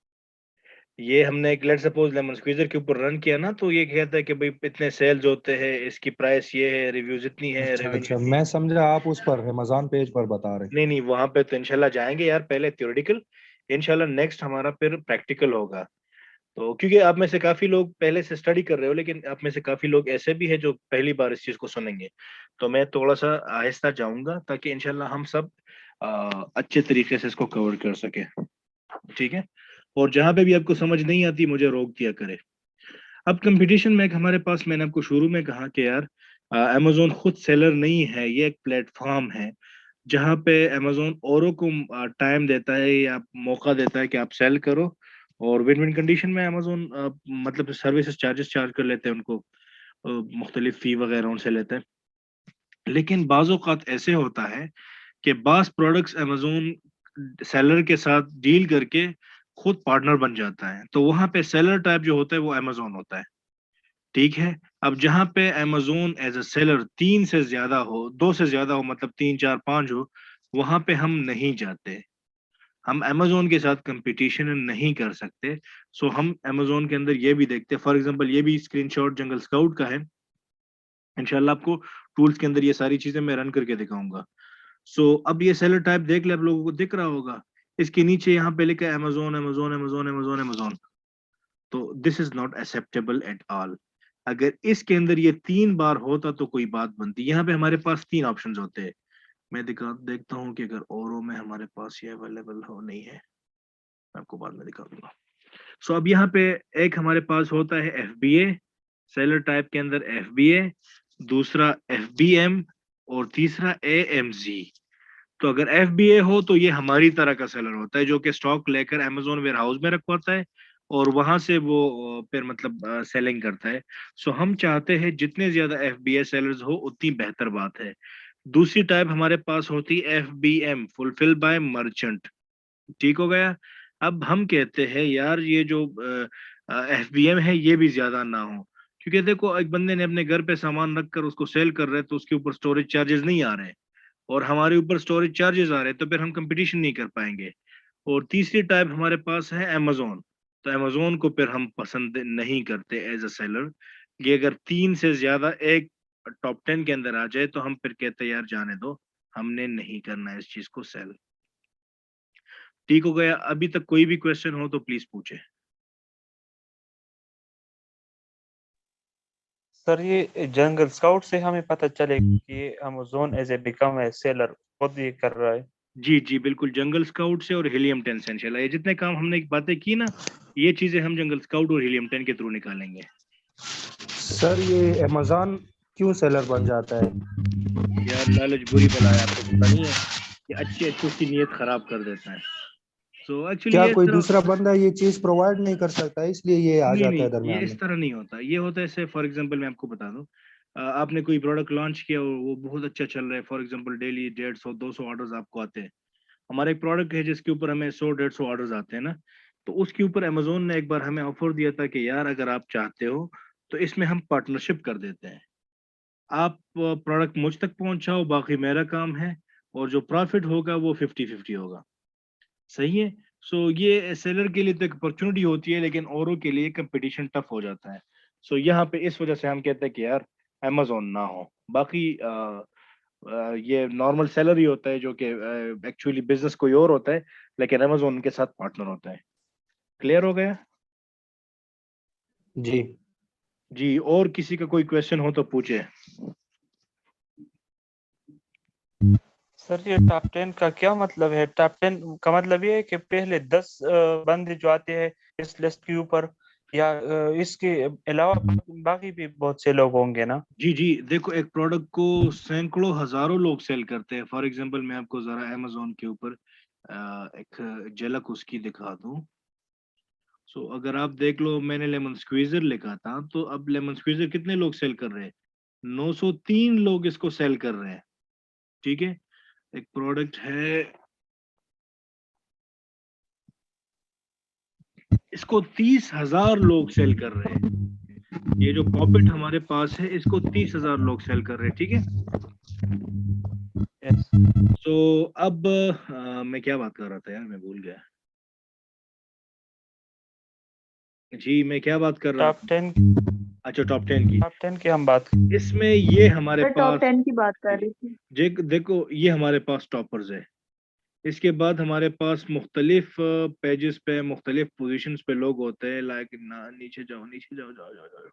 ये हमने एक लेट सपोज लेमन स्क्वीजर के ऊपर रन किया ना, तो ये कहता है कि भाई इतने सेल्स होते हैं, इसकी प्राइस ये है, रिव्यूज इतनी है, अच्छा रेवेन्यू अच्छा, इतनी मैं है। समझा आप उस पर अमेज़न पेज पर बता रहे। नहीं नहीं, वहां पे तो इंशाल्लाह जाएंगे यार, पहले थ्योरेटिकल, इंशाल्लाह नेक्स्ट हमारा फिर प्रैक्टिकल होगा। तो क्योंकि आप में से काफी लोग पहले से स्टडी कर रहे हो, लेकिन आप में से काफी लोग ऐसे भी है जो पहली बार इस चीज को सुनेंगे, तो मैं थोड़ा सा आहिस्ता जाऊंगा ताकि इंशाल्लाह हम सब अच्छे तरीके से इसको कवर कर सके, ठीक है। और जहां पे भी आपको समझ नहीं आती मुझे रोक दिया करे। अब कंपटीशन में हमारे पास, मैंने आपको शुरू में कहा कि यार अमेजोन खुद सेलर नहीं है, ये एक प्लेटफॉर्म है जहाँ पे अमेजोन औरों को टाइम देता है या मौका देता है कि आप सेल करो, और विन विन कंडीशन में अमेजोन मतलब सर्विसेज चार्जेस चार्ज कर लेते हैं उनको, मुख्तलिफ फी वगैरह उनसे लेते हैं। लेकिन बाज़ औक़ात ऐसे होता है कि बास प्रोडक्ट्स अमेजोन सेलर के साथ डील करके खुद पार्टनर बन जाता है, तो वहां पे सेलर टाइप जो होता है वो अमेजोन होता है। ठीक है। अब जहां पे अमेजोन एज अ सेलर तीन से ज्यादा हो, दो से ज्यादा हो, मतलब तीन चार पांच हो, वहां पे हम नहीं जाते। हम अमेजोन के साथ कंपटीशन नहीं कर सकते। सो हम अमेजोन के अंदर ये भी देखते हैं, फॉर एग्जांपल ये भी स्क्रीनशॉट जंगल स्काउट का है, इंशाल्लाह आपको टूल्स के अंदर ये सारी चीजें मैं रन करके दिखाऊंगा। सो अब ये सेलर टाइप देख ले, आप लोगों को दिख रहा होगा, इसके नीचे यहाँ पे लिखा है Amazon Amazon Amazon Amazon Amazon. तो this is not acceptable at all. अगर इसके अंदर ये तीन बार होता तो कोई बात बनती। यहाँ पे हमारे पास तीन ऑप्शंस होते हैं। मैं देखता हूँ कि अगर औरों में हमारे पास ये अवेलेबल हो नहीं है, मैं आपको बाद में दिखा दूंगा। सो अब यहाँ पे एक हमारे पास होता है FBA, सेलर टाइप के अंदर FBA, दूसरा FBM, और तीसरा AMZ। तो अगर FBA हो तो ये हमारी तरह का सेलर होता है जो कि स्टॉक लेकर अमेजोन वेयर हाउस में रखवाता है और वहां से वो फिर मतलब सेलिंग करता है। सो हम चाहते हैं जितने ज्यादा FBA सेलर्स हो उतनी बेहतर बात है। दूसरी टाइप हमारे पास होती है FBM, फुलफिल बाय मर्चेंट। ठीक हो गया। अब हम कहते हैं यार ये जो FBM है ये भी ज्यादा ना हो, क्योंकि देखो एक बंदे ने अपने घर पे सामान रख कर उसको सेल कर रहे हैं तो उसके ऊपर स्टोरेज चार्जेस नहीं आ रहे, और हमारे ऊपर स्टोरेज चार्जेस आ रहे हैं, तो फिर हम कंपटीशन नहीं कर पाएंगे। और तीसरी टाइप हमारे पास है अमेजोन। तो अमेजोन को फिर हम पसंद नहीं करते एज अ सेलर। ये अगर तीन से ज्यादा एक टॉप 10 के अंदर आ जाए तो हम फिर कहते हैं यार जाने दो, हमने नहीं करना है इस चीज को सेल। ठीक हो गया। अभी तक कोई भी क्वेश्चन हो तो प्लीज पूछे। सर ये जंगल स्काउट से हमें पता चले कि Amazon as a become a seller खुद ये कर रहा है। जी जी बिल्कुल, जंगल स्काउट से और हीलियम 10 से इंशाल्लाह ये जितने काम हमने बातें की ना, ये चीजें हम जंगल स्काउट और हीलियम 10 के थ्रू निकालेंगे। सर ये अमेजॉन क्यों सेलर बन जाता है? यार लालच बुरी बला है, आपको पता नहीं है, ये अच्छी अच्छी की नीयत खराब कर देता है। सो एक्चुअली क्या ये इस कोई तरह दूसरा बंदा ये चीज प्रोवाइड नहीं कर सकता इसलिए ये आ नहीं जाता है नहीं, ये दरमियान इस में? तरह नहीं होता। ये होता है ऐसे, फॉर एग्जांपल मैं आपको बता दूं, आपने कोई प्रोडक्ट लॉन्च किया और वो बहुत अच्छा चल रहा है, फॉर एग्जांपल डेली 150-200 ऑर्डर्स आपको आते हैं। हमारा एक प्रोडक्ट है जिसके ऊपर हमें 100-150 ऑर्डर्स आते हैं ना, तो उसके ऊपर अमेजोन ने एक बार हमें ऑफर दिया था कि यार अगर आप चाहते हो तो इसमें हम पार्टनरशिप कर देते हैं, आप प्रोडक्ट मुझ तक पहुंचाओ, बाकी मेरा काम है, और जो प्रॉफिट होगा वो 50-50 होगा। सही है। सो ये सेलर के लिए तो एक अपॉर्चुनिटी होती है, लेकिन औरों के लिए कंपटीशन टफ हो जाता है। सो यहाँ पे इस वजह से हम कहते हैं कि यार अमेजोन ना हो। बाकी ये नॉर्मल सेलर ही होता है जो कि एक्चुअली बिजनेस कोई और होता है, लेकिन अमेजोन के साथ पार्टनर होता है। क्लियर हो गया? जी जी, और किसी का कोई क्वेश्चन हो तो पूछे। सर ये टॉप 10 का क्या मतलब है? टॉप 10 का मतलब ये है कि पहले 10 बंदे जो आते हैं इस लिस्ट के ऊपर, या इसके अलावा बाकी भी बहुत से लोग होंगे ना? जी जी देखो, एक प्रोडक्ट को सैकड़ों हजारों लोग सेल करते हैं। फॉर एग्जांपल मैं आपको जरा अमेजोन के ऊपर एक झलक उसकी दिखा दूं। सो अगर आप देख लो, मैंने लेमन स्क्वीजर लिखा था, तो अब लेमन स्क्वीजर कितने लोग सेल कर रहे हैं? 903 लोग इसको सेल कर रहे हैं। ठीक है। एक प्रोडक्ट है, इसको 30,000 लोग सेल कर रहे हैं। ये जो पॉपेट हमारे पास है इसको 30,000 लोग सेल कर रहे हैं। ठीक है। यस। तो अब मैं क्या बात कर रहा था यार, मैं भूल गया। जी मैं क्या बात कर रहा टॉप था? 10 अच्छा, टॉप 10 की। टॉप 10 की हम बात। इसमें ये हमारे मैं टॉप पास 10 की बात कर रही थी। देखो ये हमारे पास टॉपर्स है। इसके बाद हमारे पास मुख्तलिफ पेजेस पे मुख्तलिफ पोजीशंस पे लोग होते हैं, लाइक ना नीचे जाओ, नीचे जाओ, जाओ जाओ जाओ।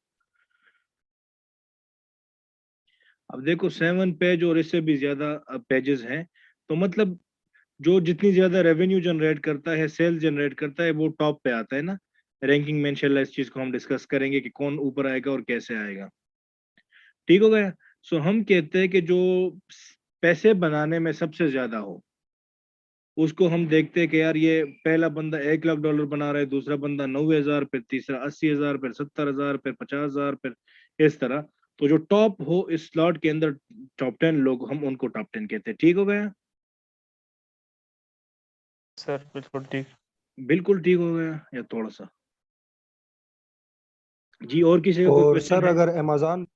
अब देखो 7 पेज और इससे भी ज्यादा पेजेस हैं, तो मतलब जो जितनी ज्यादा रेवेन्यू जनरेट करता है, सेल्स जनरेट करता है, वो टॉप पे आता है ना रैंकिंग में। इंशाल्लाह इस चीज को हम डिस्कस करेंगे कि कौन ऊपर आएगा और कैसे आएगा। ठीक हो गया। सो हम कहते हैं कि जो पैसे बनाने में सबसे ज्यादा हो, उसको हम देखते हैं कि यार ये पहला बंदा $1 लाख बना रहा है, दूसरा बंदा 90,000, फिर तीसरा 80,000, फिर 70,000, फिर 50,000, फिर इस तरह। तो जो टॉप हो इस स्लॉट के अंदर, टॉप 10 लोग, हम उनको टॉप 10 कहते हैं। ठीक हो गया? सर बिल्कुल ठीक। बिल्कुल ठीक हो गया या थोड़ा सा? जी, और किसी का कोई और क्वेश्चन सर है? अगर अमेजॉन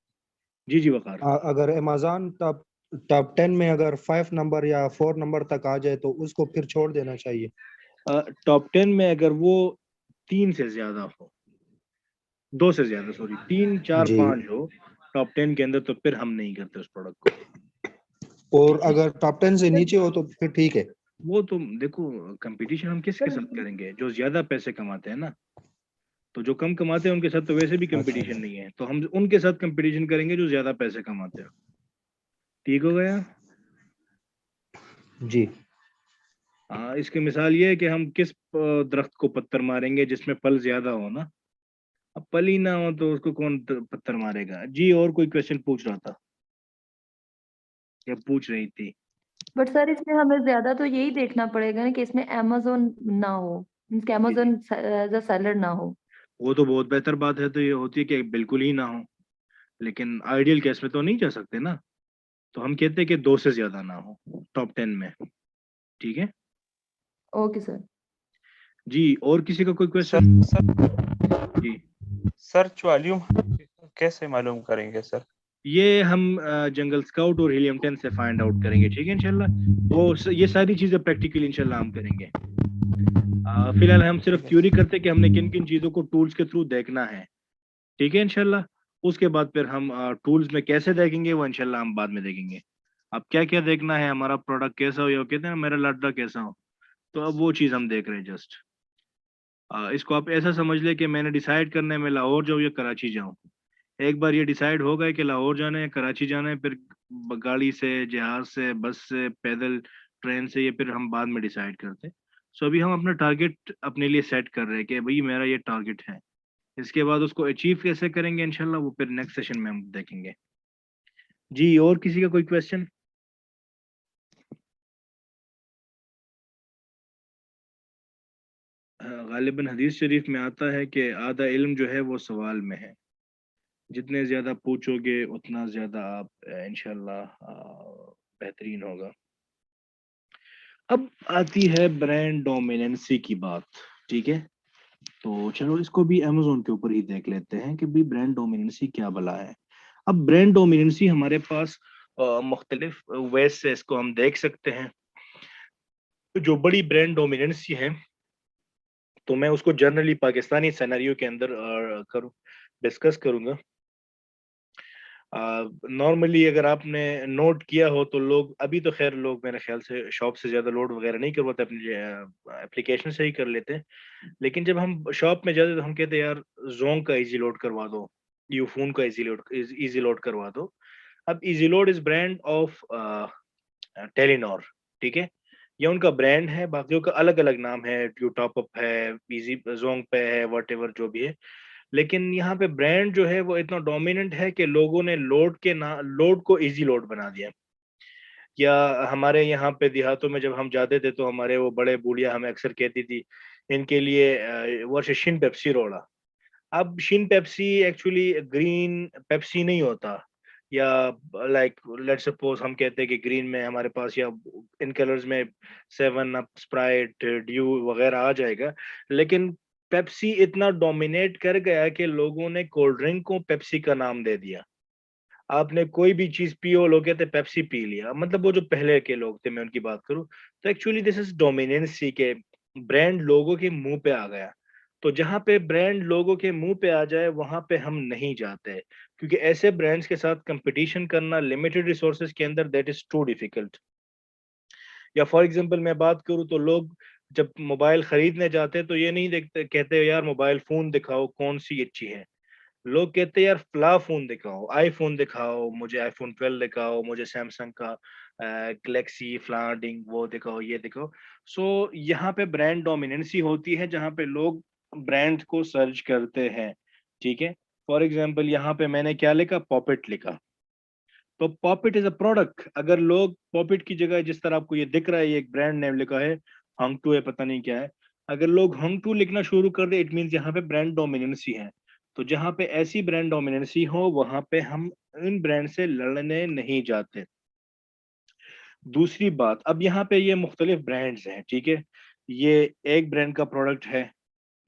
जी जी वकार। अगर अमेजॉन टॉप टॉप 10 में अगर 5 नंबर या 4 नंबर तक आ जाए तो उसको फिर छोड़ देना चाहिए। टॉप 10 में अगर वो 3 से ज्यादा हो, 2 से ज्यादा, सॉरी, 3 4 जी। 5 हो टॉप 10 के अंदर, तो फिर हम नहीं करते उस प्रोडक्ट को। और ठीक है? अगर टॉप 10 से नीचे हो तो फिर ठीक है। वो तो देखो, कंपटीशन हम किसके साथ करेंगे? जो ज्यादा पैसे कमाते हैं ना। तो जो कम कमाते हैं उनके साथ तो वैसे भी अच्छा। कंपटीशन नहीं है, तो हम उनके साथ कंपटीशन करेंगे जो ज्यादा पैसे कमाते हैं। ठीक हो गया? जी। इसकी मिसाल ये है कि हम किस दरख्त को पत्थर मारेंगे जिसमें फल ज्यादा हो ना। अब फल ही ना हो तो उसको कौन पत्थर मारेगा? जी, और कोई क्वेश्चन पूछ रहा था या पूछ रही थी? बट सर इसमें हमें ज्यादा तो यही देखना पड़ेगा ना कि इसमें अमेजोन ना हो, मीन्स कि जी जी, अमेजोन एज अ सेलर ना हो। वो तो बहुत बेहतर बात है, तो ये होती है कि बिल्कुल ही ना हो। लेकिन आइडियल केस में तो नहीं जा सकते ना। तो हम कहते हैं कि 2 से ज्यादा ना हो टॉप 10 में। ठीक है? Okay sir. जी, और किसी का कोई सर क्वेश्चन? सर जी, सर्च वॉल्यूम कैसे मालूम करेंगे सर? ये हम जंगल स्काउट और हीलियम 10 से फाइंड आउट करेंगे। ठीक है इंशाल्लाह। ये सारी चीजें प्रैक्टिकली इंशाल्लाह हम करेंगे। फिलहाल हम सिर्फ ठीक है थ्योरी करते हैं कि हमने किन किन चीजों को टूल्स के थ्रू देखना है। ठीक है इंशाल्लाह। उसके बाद फिर हम टूल्स में कैसे देखेंगे वो इंशाल्लाह हम बाद में देखेंगे। अब क्या क्या देखना है, हमारा प्रोडक्ट कैसा हो, या कहते हैं ना मेरा लड्डा कैसा हो। तो अब वो चीज हम देख रहे हैं जस्ट। इसको आप ऐसा समझ ले कि मैंने डिसाइड करना है मैं लाहौर जाऊँ या कराची जाऊँ। एक बार ये डिसाइड हो गया कि लाहौर जाना है, कराची जाना है, फिर गाड़ी से, जहाज से, बस से, पैदल, ट्रेन से, ये फिर हम बाद में डिसाइड करते हैं। सो अभी हम अपना टारगेट अपने लिए सेट कर रहे हैं कि भाई मेरा ये टारगेट है। इसके बाद उसको अचीव कैसे करेंगे इंशाल्लाह वो फिर नेक्स्ट सेशन में हम देखेंगे। जी, और किसी का कोई क्वेश्चन? गालिबन हदीस शरीफ में आता है कि आधा इल्म जो है वो सवाल में है। जितने ज्यादा पूछोगे उतना ज्यादा आप इंशाल्लाह बेहतरीन होगा। अब आती है ब्रांड डोमिनेंसी की बात। ठीक है? तो चलो इसको भी अमेजोन के ऊपर ही देख लेते हैं कि भाई ब्रांड डोमिनेंसी क्या भला है। अब ब्रांड डोमिनेंसी हमारे पास मुख्तलिफ वेज से इसको हम देख सकते हैं। जो बड़ी ब्रांड डोमिनेंसी है, तो मैं उसको जनरली पाकिस्तानी सिनेरियो के अंदर करूँ डिस्कस करूंगा। नॉर्मली अगर आपने नोट किया हो तो लोग अभी तो खैर लोग मेरे ख्याल से शॉप से ज्यादा लोड वगैरह नहीं करवाते, अपनी एप्लीकेशन से ही कर लेते हैं। लेकिन जब हम शॉप में जाते तो हम कहते हैं यार जोंग का इजी लोड करवा दो, यूफोन का इजी लोड करवा दो। अब easy load is brand of Telenor. ठीक है? ये उनका ब्रांड है, बाकियों का अलग अलग नाम है, यू टॉप अप है, इजी जोंग पे है, वट जो भी है। लेकिन यहाँ पे ब्रांड जो है वो इतना डोमिनेंट है कि लोगों ने लोड को इजी लोड बना दिया। या हमारे यहाँ पे देहातों में जब हम जाते थे तो हमारे वो बड़े बूढ़िया हमें अक्सर कहती थी इनके लिए वो शिन पेप्सी रोड़ा। अब Shin Pepsi actually green Pepsi नहीं होता। या लाइक लेट्स सपोज हम कहते हैं कि ग्रीन में हमारे पास, या इन कलर्स में सेवन अप, स्प्राइट, ड्यू वगैरह आ जाएगा। लेकिन पेप्सी इतना डोमिनेट कर गया कि लोगों ने कोल्ड ड्रिंक को पेप्सी का नाम दे दिया। आपने कोई भी चीज पियो, लोग कहते पेप्सी पी लिया, मतलब वो जो पहले के लोग थे मैं उनकी बात करूं। तो एक्चुअली दिस इज डोमिनेंसी के ब्रांड लोगों के मुंह पे आ गया। तो जहां पे ब्रांड लोगों के मुंह पे आ जाए वहां पे हम नहीं जाते, क्योंकि ऐसे ब्रांड्स के साथ कंपटीशन करना लिमिटेड रिसोर्सेज के अंदर दैट इज टू डिफिकल्ट। या फॉर एग्जांपल मैं बात करूं तो लोग जब मोबाइल खरीदने जाते हैं तो ये नहीं देखते, कहते यार मोबाइल फोन दिखाओ कौन सी अच्छी है। लोग कहते हैं यार फ्ला फोन दिखाओ, आईफोन दिखाओ, मुझे आईफोन 12 दिखाओ, मुझे सैमसंग का गैलेक्सी फ्लाडिंग वो दिखाओ, ये दिखाओ। सो यहाँ पे ब्रांड डोमिनेंसी होती है जहाँ पे लोग ब्रांड को सर्च करते हैं। ठीक है? फॉर एग्जांपल यहाँ पे मैंने क्या लिखा, पॉपेट लिखा। तो पॉपिट इज अ प्रोडक्ट। अगर लोग पॉपिट की जगह, जिस तरह आपको ये दिख रहा है, ये एक ब्रांड नेम लिखा है, हंगटू है, पता नहीं क्या है, अगर लोग हंगटू लिखना शुरू कर दे, इट मीन्स यहाँ पे ब्रांड डोमिनेंसी है। तो जहाँ पे ऐसी ब्रांड डोमिनेंसी हो, वहां पे हम इन ब्रांड से लड़ने नहीं जाते। दूसरी बात, अब यहाँ पे ये मुख्तलिफ ब्रांड्स हैं, ठीक है, ये एक ब्रांड का प्रोडक्ट है,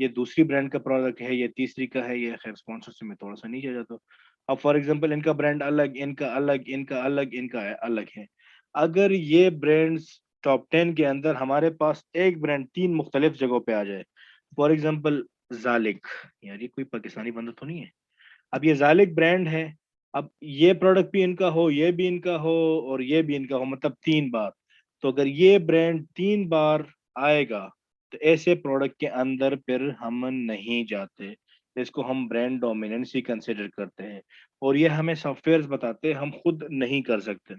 ये दूसरी ब्रांड का प्रोडक्ट है, ये तीसरी का है, ये खैर स्पॉन्सर से मैं थोड़ा सा नहीं जाता। अब फॉर एग्जांपल इनका ब्रांड अलग, इनका अलग, इनका अलग, इनका अलग है। अगर ये ब्रांड्स टॉप 10 के अंदर हमारे पास एक ब्रांड 3 मुख्तलिफ जगहों पे आ जाए, फॉर एग्जांपल जालिक, यार ये कोई पाकिस्तानी बंदा तो नहीं है, अब ये जालिक ब्रांड है, अब ये प्रोडक्ट भी इनका हो, ये भी इनका हो, और ये भी इनका हो, मतलब 3 बार। तो अगर ये ब्रांड 3 बार आएगा, तो ऐसे प्रोडक्ट के अंदर फिर हम नहीं जाते, इसको हम ब्रांड डोमिनेंसी कंसिडर करते हैं, और ये हमें सॉफ्टवेयर बताते हैं, हम खुद नहीं कर सकते।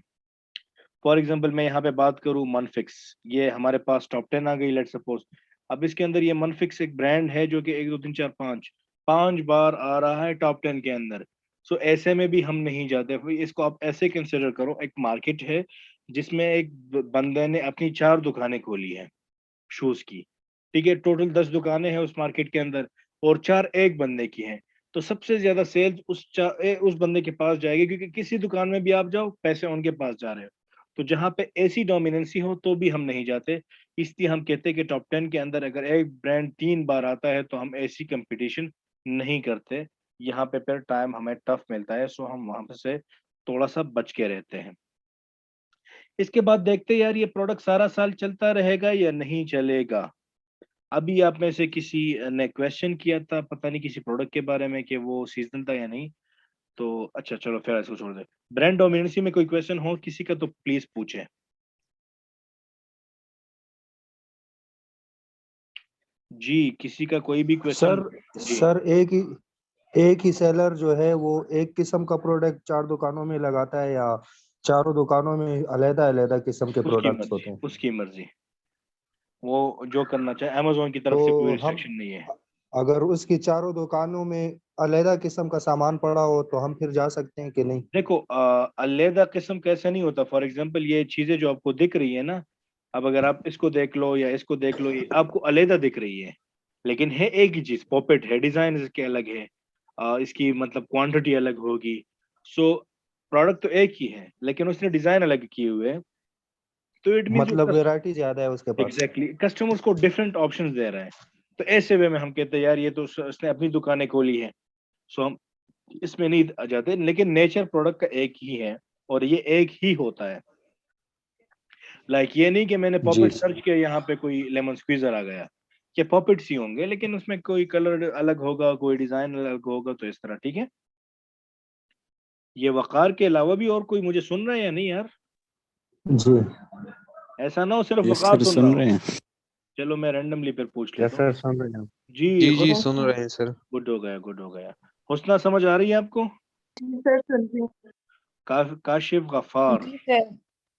फॉर एग्जांपल मैं यहाँ पे बात करूँ मनफिक्स, ये हमारे पास टॉप 10 आ गई, लेट सपोज। अब इसके अंदर ये मनफिक्स एक ब्रांड है जो कि 1 2 3 4 5 बार आ रहा है टॉप 10 के अंदर। सो ऐसे में भी हम नहीं जाते। इसको आप ऐसे कंसिडर करो, एक मार्केट है जिसमें एक बंदे ने अपनी 4 दुकानें खोली है शूज की, ठीक है, टोटल 10 दुकानें हैं उस मार्केट के अंदर, और 4 एक बंदे की हैं। तो सबसे ज्यादा सेल्स उस बंदे के पास जाएगी, क्योंकि किसी दुकान में भी आप जाओ, पैसे उनके पास जा रहे हो। तो जहां पे ऐसी डोमिनेंसी हो तो भी हम नहीं जाते। इसलिए हम कहते हैं कि टॉप 10 के अंदर अगर एक ब्रांड 3 बार आता है, तो हम ऐसी कंपटीशन नहीं करते। यहाँ पे फिर टाइम हमें टफ मिलता है, सो हम वहां से थोड़ा सा बच के रहते हैं। इसके बाद देखते हैं यार, ये प्रोडक्ट सारा साल चलता रहेगा या नहीं चलेगा। अभी आप में से किसी ने क्वेश्चन किया था, पता नहीं किसी प्रोडक्ट के बारे में, कि वो सीजनल था या नहीं। तो अच्छा चलो फिर ऐसे छोड़ दे। ब्रांड डोमिनेंसी में कोई क्वेश्चन हो किसी का तो प्लीज पूछे। जी, किसी का कोई भी क्वेश्चन। जी सर एक ही सेलर जो है वो एक किस्म का प्रोडक्ट 4 दुकानों में लगाता है, या चारों दुकानों में अलग अलग किस्म के उसकी प्रोडक्ट्स मर्जी, होते हैं? उसकी मर्जी, वो जो करना चाहे, अमेजोन की तरफ से कोई तो हम, रिस्ट्रिक्शन नहीं है। अगर उसकी चारों दुकानों में अलग किस्म का सामान पड़ा हो तो हम फिर जा सकते हैं कि नहीं? देखो अलहदा किस्म कैसे नहीं होता। फॉर एग्जांपल ये चीजें जो आपको दिख रही है ना, अब अगर आप इसको देख लो या इसको देख लो, ये आपको अलहदा दिख रही है, लेकिन है एक ही चीज, पॉपेट है, डिजाइन इसके अलग है, इसकी मतलब क्वांटिटी अलग होगी। सो प्रोडक्ट तो एक ही है, लेकिन उसने डिजाइन अलग किए हुए हैं। तो इट मीन जो मतलब वैरायटी ज्यादा है उसके पास। एग्जैक्टली कस्टमर्स को डिफरेंट ऑप्शंस दे रहा है। तो ऐसे वे में हम कहते हैं यार ये तो उसने अपनी दुकानें खोली है, सो हम इसमें नहीं आ जाते। लेकिन नेचर प्रोडक्ट का एक ही है, और ये एक ही होता है। लाइक ये नहीं कि मैंने जी पॉपेट सर्च किया, यहाँ पे कोई लेमन स्क्वीजर आ गया, ये पॉपेट्स ही होंगे, लेकिन उसमें कोई कलर अलग होगा, कोई डिजाइन अलग होगा, तो इस तरह, ठीक है। ये वकार के अलावा भी और कोई मुझे सुन रहा है या नहीं यार? जी। ऐसा ना हो सिर्फ यस वकार सर, सुन रहा सुन हो। रहे हैं। चलो मैं रैंडमली फिर पूछ यस लेता हूँ। सर, सुन रहे हैं। जी जी जी हुस्न, सुन रहे हैं सर। गुड हो गया, गुड हो गया। हुस्ना समझ आ रही है आपको? जी सर, सुन रही हूँ। काशिफ गफार, जी सर।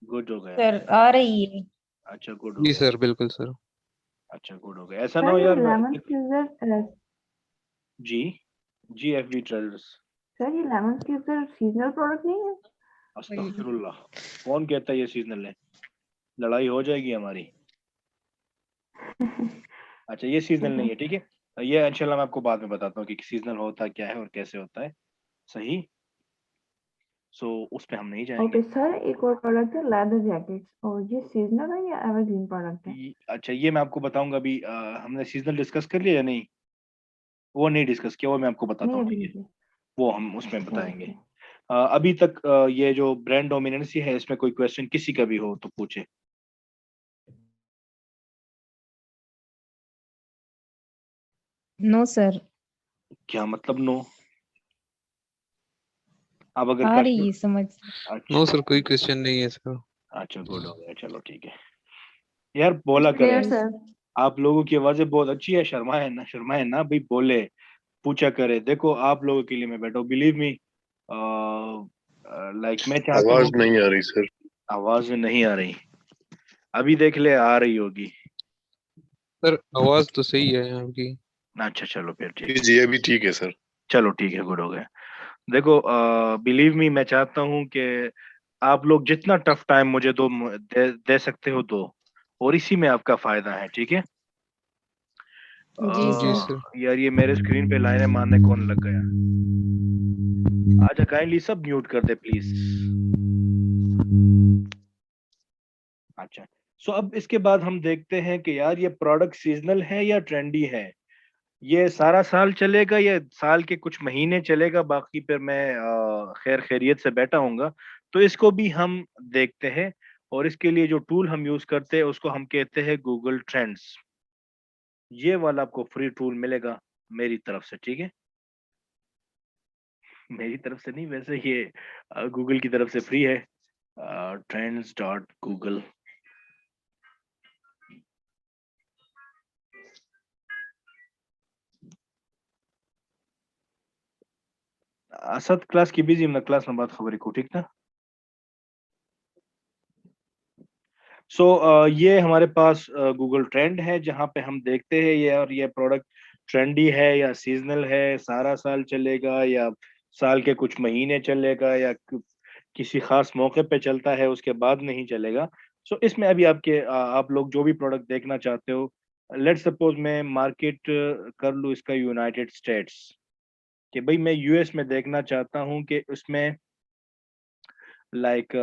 गुड हो गया। सर आ रही है। अच्छा गुड हो जी गया। सर, बिल्कुल सर। अच्छा गुड हो गया। ऐसा ना सर हो ये यार मैं लेमन स्क्वीजर, जी जी एफबी ट्रेडर्स। सर ये लेमन स्क्वीजर सीजनल प्रोडक्ट नहीं है? अस्तगफिरुल्लाह, कौन कहता है ये सीजनल है? लड़ाई हो जाएगी हमारी। अच्छा ये सीजनल नहीं है, ठीक है, ये इंशाल्लाह मैं आपको बाद में बताता हूँ कि सीजनल होता क्या है और कैसे होता है। सही, सो उस पे हम नहीं जाएंगे। ओके सर, एक और प्रोडक्ट है लेदर जैकेट्स, और ये सीजनल है या एवरग्रीन प्रोडक्ट है? अच्छा ये मैं आपको बताऊंगा अभी। हमने सीजनल डिस्कस कर लिया या नहीं? वो नहीं डिस्कस किया, वो मैं आपको बताता नहीं हूँ, अभी ठीक नहीं है, किया। वो हम उसमें ओके बताएंगे। ओके। अभी तक ये जो ब्रांड डोमिनेंसी है, इसमें कोई क्वेश्चन किसी का भी हो तो पूछे। No sir. क्या मतलब नो? अब अगर आ रही है समझ। अच्छा नो सर, कोई क्वेश्चन नहीं है सर। अच्छा गुड हो गया, चलो ठीक है। यार बोला क्लियर करें, सर। आप लोगों की आवाजें बहुत अच्छी है, शर्माए ना भाई, बोले, पूछा करे। देखो आप लोगों के लिए मैं बैठा हूँ, बिलीव मी। लाइक मैं चाहता आवाज हूँ। नहीं आ रही सर। आवाज नहीं आ रही? अभी देख ले, आ रही होगी। सर आवाज तो सही है आपकी। अच्छा चलो फिर ठीक जी है। जी, अभी ठीक है सर। चलो ठीक है, गुड हो गया। देखो बिलीव मी, मैं चाहता हूँ कि आप लोग जितना टफ टाइम मुझे दे सकते हो दो, और इसी में आपका फायदा है, ठीक है। जी जी सर। सर। यार ये मेरे स्क्रीन पे लाइनें मारने कौन लग गया? आजा काइंडली सब म्यूट कर दे प्लीज। अच्छा, सो अब इसके बाद हम देखते हैं कि यार ये प्रोडक्ट सीजनल है या ट्रेंडी है, ये सारा साल चलेगा या साल के कुछ महीने चलेगा, बाकी फिर मैं खैर खैरियत से बैठा हूँगा। तो इसको भी हम देखते हैं, और इसके लिए जो टूल हम यूज करते हैं उसको हम कहते हैं गूगल ट्रेंड्स। ये वाला आपको फ्री टूल मिलेगा मेरी तरफ से, ठीक है। मेरी तरफ से नहीं, वैसे ये गूगल की तरफ से फ्री है, trends.google। असद क्लास की बिजी ना, क्लास में बात खबरी को, ठीक ना। सो ये हमारे पास गूगल ट्रेंड है, जहाँ पे हम देखते हैं ये, और ये प्रोडक्ट ट्रेंडी है या सीजनल है, सारा साल चलेगा या साल के कुछ महीने चलेगा, या किसी खास मौके पे चलता है उसके बाद नहीं चलेगा। सो इसमें अभी आप लोग जो भी प्रोडक्ट देखना चाहते हो, लेट सपोज मैं मार्केट कर लूँ इसका यूनाइटेड स्टेट्स, कि भाई मैं यूएस में देखना चाहता हूँ कि उसमें लाइक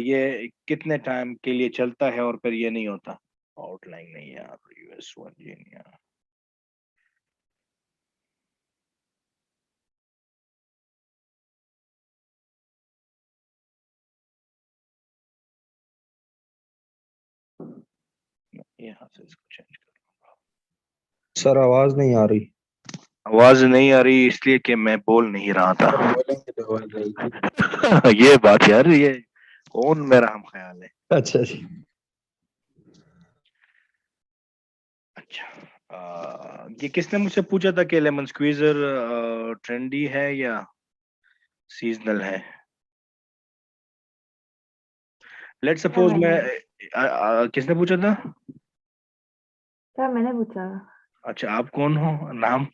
ये कितने टाइम के लिए चलता है और फिर ये नहीं होता। आउटलाइन नहीं है यार, यूएस वर्जीनिया। यहाँ से इसको चेंज कर। सर आवाज नहीं आ रही। आवाज नहीं आ रही इसलिए कि मैं बोल नहीं रहा था। बोलेंगे तो आवाज आएगी। ये बात यार, ये कौन मेरा हम ख्याल है। अच्छा जी। अच्छा, ये किसने मुझसे पूछा था कि लेमन स्क्वीजर ट्रेंडी है या सीजनल है? लेट सपोज मैं किसने पूछा था? क्या मैंने पूछा? अच्छा, आप कौन हो, नाम?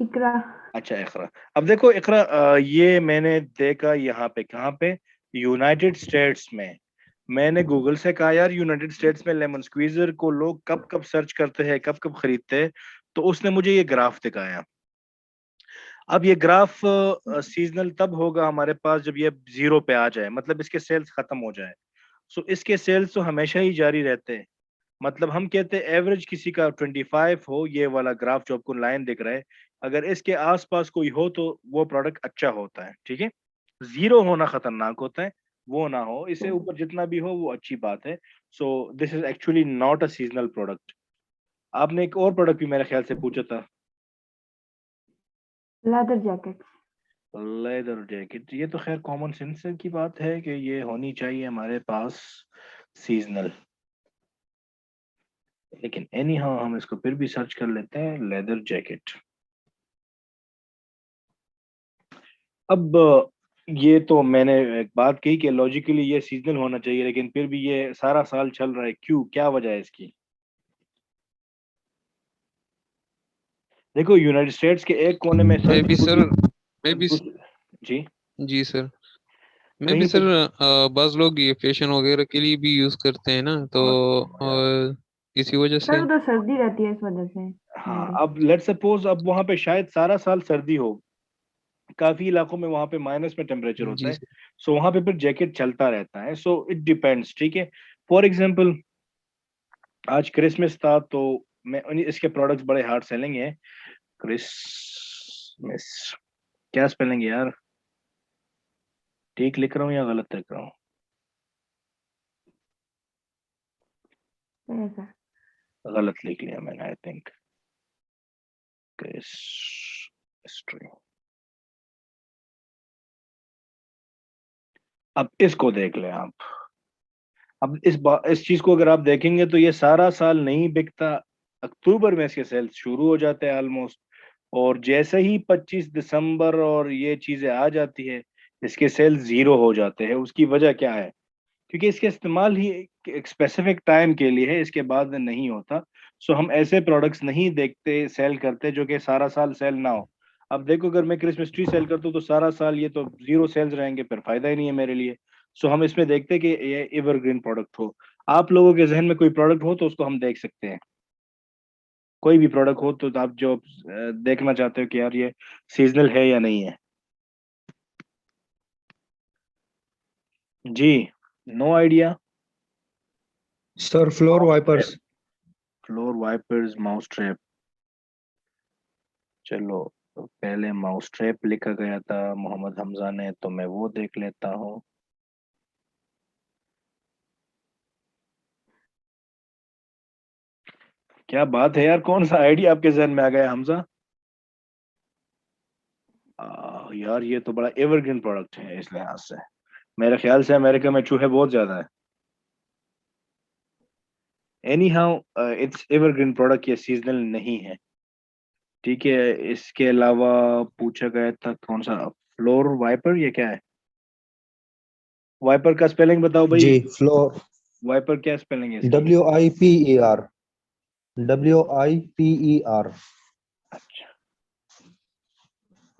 इकरा। अच्छा, इकरा। अब देखो इकरा, ये मैंने देखा यहाँ पे, कहाँ पे? यूनाइटेड स्टेट्स में। मैंने गूगल से कहा यार यूनाइटेड स्टेट्स में लेमन स्क्वीजर को लोग कब कब सर्च करते हैं, कब कब खरीदते हैं, तो उसने मुझे ये ग्राफ दिखाया। अब ये ग्राफ सीजनल तब होगा हमारे पास जब ये जीरो पे आ जाए, मतलब इसके सेल्स खत्म हो जाए। सो इसके सेल्स तो हमेशा ही जारी रहते हैं। मतलब हम कहते हैं एवरेज किसी का 25 हो, ये वाला ग्राफ जो आपको लाइन दिख रहा है, अगर इसके आसपास कोई हो तो वो प्रोडक्ट अच्छा होता है, ठीक है। जीरो होना खतरनाक होता है, वो ना हो, इससे ऊपर जितना भी हो वो अच्छी बात है। So this is actually not a seasonal product. आपने एक और प्रोडक्ट भी मेरे ख्याल से पूछा था, लेदर जैकेट। Leather jacket. ये तो खैर कॉमन सेंस की बात है कि ये होनी चाहिए हमारे पास सीजनल, लेकिन एनी हाउ हम इसको फिर भी सर्च कर लेते हैं, लेदर जैकेट। अब ये तो मैंने एक बात कही कि लॉजिकली ये सीजनल होना चाहिए, लेकिन फिर भी ये सारा साल चल रहा है, क्यों, क्या वजह है इसकी? देखो यूनाइटेड स्टेट्स के एक कोने में मैं भी सर्दी सर। होती, मैं भी जी जी सर। मैं भी कहीं पे। सर, बाज लोग ये फैशन वगैरह के लिए भी यूज करते हैं ना, तो इसी वजह सर से। उधर सर्दी रहती है इस वजह से हाँ, मेरे। अब लेट सपोज अब वहां पे शायद सारा साल सर्दी हो, काफी इलाकों में वहां पे माइनस में टेम्परेचर होता जी है। सर। सो वहां पे फिर जैकेट चलता रहता है, सो इट डिपेंड्स, ठीक है। फॉर एग्जाम्पल आज क्रिसमस था, तो इसके प्रोडक्ट्स बड़े हार्ड सेलिंग है। क्रिसमस, क्या स्पेलिंग है यार? ठीक लिख रहा हूँ या गलत लिख रहा हूँ? ऐसा। गलत लिख लिया मैंने, आई थिंक। क्रिस्ट्री। अब इसको देख लें आप। अब इस चीज को अगर आप देखेंगे तो ये सारा साल नहीं बिकता, अक्टूबर में इसके सेल्स शुरू हो जाते हैं ऑलमोस्ट, और जैसे ही 25 दिसंबर और ये चीजें आ जाती है, इसके सेल्स जीरो हो जाते हैं। उसकी वजह क्या है? क्योंकि इसके इस्तेमाल ही एक स्पेसिफिक टाइम के लिए है, इसके बाद नहीं होता। सो हम ऐसे प्रोडक्ट्स नहीं देखते, सेल करते जो कि सारा साल सेल ना हो। अब देखो अगर मैं क्रिसमस ट्री सेल करता हूँ तो सारा साल ये तो जीरो सेल्स रहेंगे, फिर फायदा ही नहीं है मेरे लिए। सो हम इसमें देखते हैं कि ये एवरग्रीन प्रोडक्ट हो। आप लोगों के जहन में कोई प्रोडक्ट हो तो उसको हम देख सकते हैं। कोई भी प्रोडक्ट हो तो आप जो देखना चाहते हो कि यार ये सीजनल है या नहीं है। जी, no idea. Sir floor wipers. Floor wipers, mouse trap. चलो, तो पहले माउस ट्रैप लिखा गया था मोहम्मद हमजा ने, तो मैं वो देख लेता हूँ। क्या बात है यार, कौन सा आइडिया आपके जहन में आ गया हमजा? यार ये तो बड़ा एवरग्रीन प्रोडक्ट है इस लिहाज से। मेरे ख्याल से अमेरिका में चूहे बहुत ज्यादा है। Any how, it's evergreen product, ये सीजनल नहीं है। ठीक है, इसके अलावा पूछा गया था कौन सा, फ्लोर वाइपर, ये क्या है? वाइपर का स्पेलिंग बताओ भाई। जी फ्लोर, वाइपर क्या स्पेलिंग है इसकी? WIPER, WIPER। अच्छा,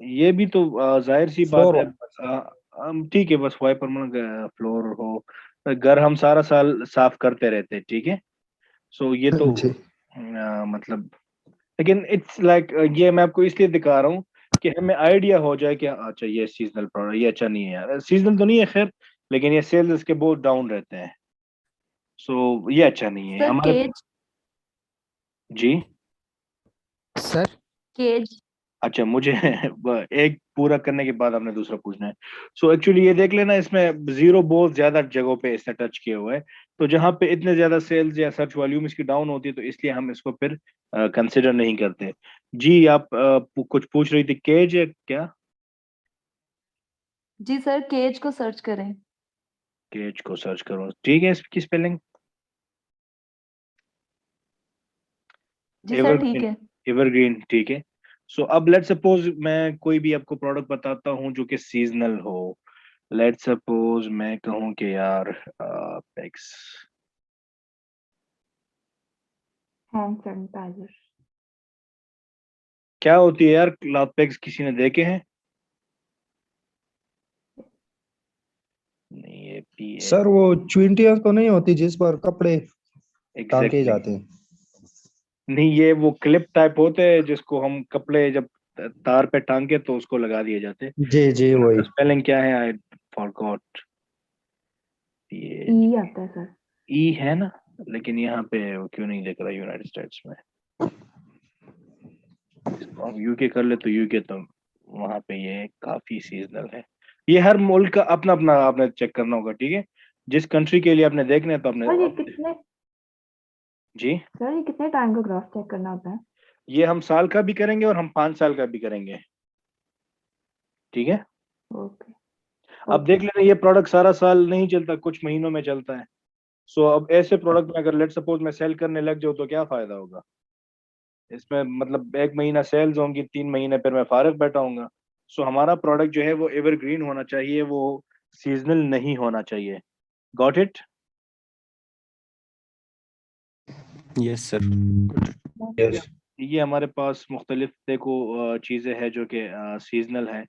ये भी तो जाहिर सी बात फ्लोर है। वाइपर। ठीक है, बस वाइपर मतलब फ्लोर हो। घर हम सारा साल साफ करते रहते हैं, ठीक है। सो ये तो जी मतलब, लेकिन इट्स लाइक ये मैं आपको इसलिए दिखा रहा हूँ कि हमें आइडिया हो जाए कि अच्छा ये सीजनल प्रोडक्ट, ये अच्छा नहीं है यार, सीजनल तो नहीं है खैर, लेकिन ये सेल्स इसके बहुत डाउन रहते हैं। सो ये अच्छा नहीं है सर हमारे। केज, जी, सर केज। अच्छा मुझे एक पूरा करने के बाद आपने दूसरा पूछना है। सो एक्चुअली ये देख लेना, इसमें जीरो बहुत ज्यादा जगहों पे इसने टच किए हुए हैं। तो जहाँ पे इतने ज्यादा सेल्स या सर्च वॉल्यूम इसकी डाउन होती है तो इसलिए हम इसको फिर कंसिडर नहीं करते। जी, आप कुछ पूछ रही थी, केज है क्या? जी सर, केज को सर्च करें। केज को सर्च करो, ठीक है, इसकी स्पेलिंग जी सर ठीक एवरग्रीन। है। एवरग्रीन, ठीक है। सो अब लेट सपोज मैं कोई भी आपको प्रोडक्ट बताता हूँ जो कि सीजनल हो। लेट सपोज मैं कहूँ कि यार पेक्स। Hand sanitiser. क्या होती है यार क्लॉथ पैक्स, किसी ने देखे हैं? नहीं, ये पी है। सर वो च्विंटियां तो नहीं होती जिस पर कपड़े टांके एग्जैक्टली, जाते हैं? नहीं ये वो क्लिप टाइप होते हैं जिसको हम कपड़े जब तार पे टांगे तो उसको लगा दिए जाते हैं। जी जी वही। स्पेलिंग क्या है? I forgot. ये ई आता है सर। ई है ना, लेकिन यहाँ पे वो क्यों नहीं दिख रहा यूनाइटेड स्टेट्स में? इसको हम यूके कर ले तो यूके तो वहां पे ये काफी सीजनल है। ये हर मुल्क का अपना अपना आपने चेक करना होगा, ठीक है। जिस कंट्री के लिए आपने देखना है तो आपने सर ये कितने जी, सर ये कितने टाइम का ग्राफ चेक करना होता है? ये हम साल का भी करेंगे और हम 5 साल का भी करेंगे, ठीक है। ओके अब ओके। देख लेना, ये प्रोडक्ट सारा साल नहीं चलता, कुछ महीनों में चलता है। सो अब ऐसे प्रोडक्ट में अगर लेट सपोज मैं सेल करने लग जाऊँ तो क्या फायदा होगा इसमें? मतलब 1 महीना सेल्स होंगी, 3 महीने फिर मैं फारग बैठा हूंगा। सो हमारा प्रोडक्ट जो है वो एवरग्रीन होना चाहिए, वो सीजनल नहीं होना चाहिए। Got it? Yes sir. Yes. ये हमारे पास मुख्तलिफ देखो चीज़ें हैं जो कि सीजनल है।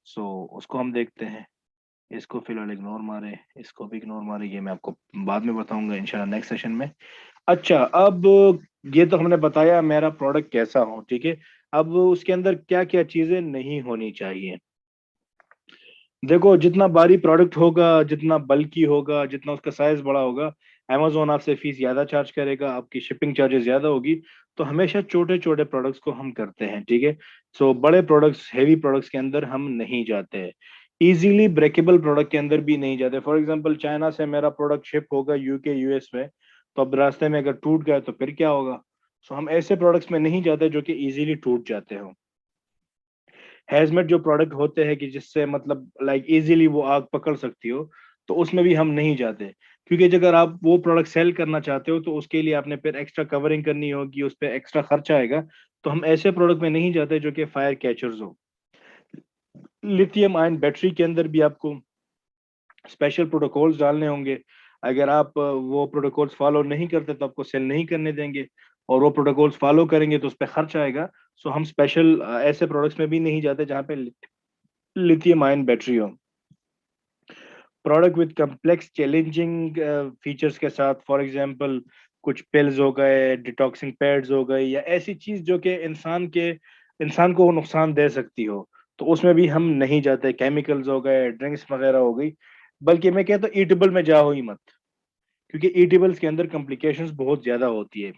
सो उसको हम देखते हैं। इसको फिलहाल इग्नोर मारे, इसको भी इग्नोर मारे, ये मैं आपको बाद में बताऊंगा इंशाल्लाह नेक्स्ट सेशन में। अच्छा, अब ये तो हमने बताया मेरा प्रोडक्ट कैसा हो, ठीक है। अब उसके अंदर क्या क्या चीज़ें नहीं होनी चाहिए। देखो, जितना भारी प्रोडक्ट होगा, जितना बल्की होगा, जितना उसका साइज बड़ा होगा, अमेजोन आपसे फीस ज्यादा चार्ज करेगा, आपकी शिपिंग चार्जेस ज्यादा होगी। तो हमेशा छोटे छोटे प्रोडक्ट्स को हम करते हैं, ठीक है। सो बड़े प्रोडक्ट्स, हैवी प्रोडक्ट्स के अंदर हम नहीं जाते हैं। इजीली ब्रेकेबल प्रोडक्ट के अंदर भी नहीं जाते। फॉर एग्जांपल, चाइना से मेरा प्रोडक्ट शिप होगा यूके यूएस में, तो अब रास्ते में अगर टूट गया तो फिर क्या होगा? सो हम ऐसे प्रोडक्ट्स में नहीं जाते जो कि इजीली टूट जाते हो। हैजमेट जो प्रोडक्ट होते हैं कि जिससे मतलब लाइक इजीली वो आग पकड़ सकती हो, तो उसमें भी हम नहीं जाते। क्योंकि अगर आप वो प्रोडक्ट सेल करना चाहते हो तो उसके लिए आपने फिर एक्स्ट्रा कवरिंग करनी होगी, उस पर एक्स्ट्रा खर्चा आएगा। तो हम ऐसे प्रोडक्ट में नहीं जाते जो कि फायर कैचर्स हो। लिथियम आयन बैटरी के अंदर भी आपको स्पेशल प्रोटोकॉल्स डालने होंगे। अगर आप वो प्रोटोकॉल्स फॉलो नहीं करते तो आपको सेल नहीं करने देंगे। और वो प्रोटोकॉल्स फॉलो करेंगे तो उस पर खर्च आएगा। सो हम स्पेशल ऐसे प्रोडक्ट्स में भी नहीं जाते जहाँ पे लिथियम आयन बैटरी हो। Product with complex challenging features के साथ, फॉर एग्जांपल कुछ पिल्स हो गए, डिटॉक्सिंग पैड्स हो गई, या ऐसी चीज जो कि इंसान को नुकसान दे सकती हो, तो उसमें भी हम नहीं जाते। केमिकल्स हो गए, ड्रिंक्स वगैरह हो गई, बल्कि मैं कहता हूँ ईटेबल में जाओ ही मत, क्योंकि ईटेबल्स के अंदर कॉम्प्लिकेशंस बहुत ज्यादा होती है।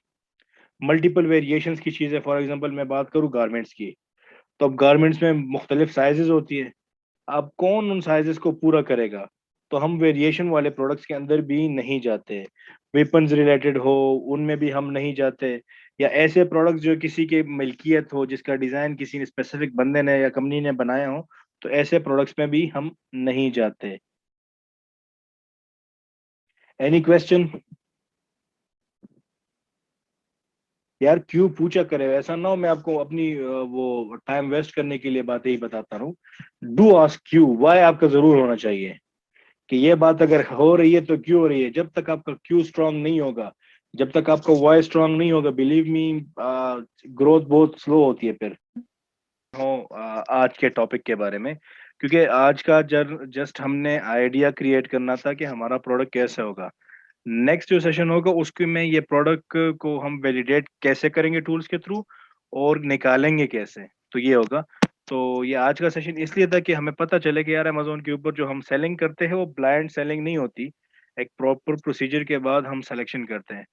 मल्टीपल वेरिएशंस की चीजें, फॉर एग्जांपल मैं बात करूँ गारमेंट्स की, तो अब गारमेंट्स में मुख्तलिफ साइजेस होती है। अब कौन उन साइजेस को पूरा करेगा? तो हम वेरिएशन वाले प्रोडक्ट्स के अंदर भी नहीं जाते। वेपन्स रिलेटेड हो, उनमें भी हम नहीं जाते। या ऐसे प्रोडक्ट्स जो किसी के मिल्कियत हो, जिसका डिजाइन किसी स्पेसिफिक बंदे ने या कंपनी ने बनाया हो, तो ऐसे प्रोडक्ट्स में भी हम नहीं जाते। Any question? यार क्यों पूछा करे, ऐसा ना हो मैं आपको अपनी वो टाइम वेस्ट करने के लिए बातें ही बताता रहूं। डू आस्क क्यू, वाई आपका जरूर होना चाहिए कि ये बात अगर हो रही है तो क्यों हो रही है। जब तक आपका क्यू स्ट्रांग नहीं होगा, जब तक आपका वाई स्ट्रांग नहीं होगा, बिलीव मी, ग्रोथ बहुत स्लो होती है। फिर हो आज के टॉपिक के बारे में, क्योंकि आज का जस्ट हमने आइडिया क्रिएट करना था कि हमारा प्रोडक्ट कैसे होगा। नेक्स्ट जो सेशन होगा उसके में ये प्रोडक्ट को हम वैलिडेट कैसे करेंगे टूल्स के थ्रू, और निकालेंगे कैसे, तो ये होगा। तो ये आज का सेशन इसलिए था कि हमें पता चले कि यार अमेजोन के ऊपर जो हम सेलिंग करते हैं वो ब्लाइंड सेलिंग नहीं होती, एक प्रॉपर प्रोसीजर के बाद हम सिलेक्शन करते हैं।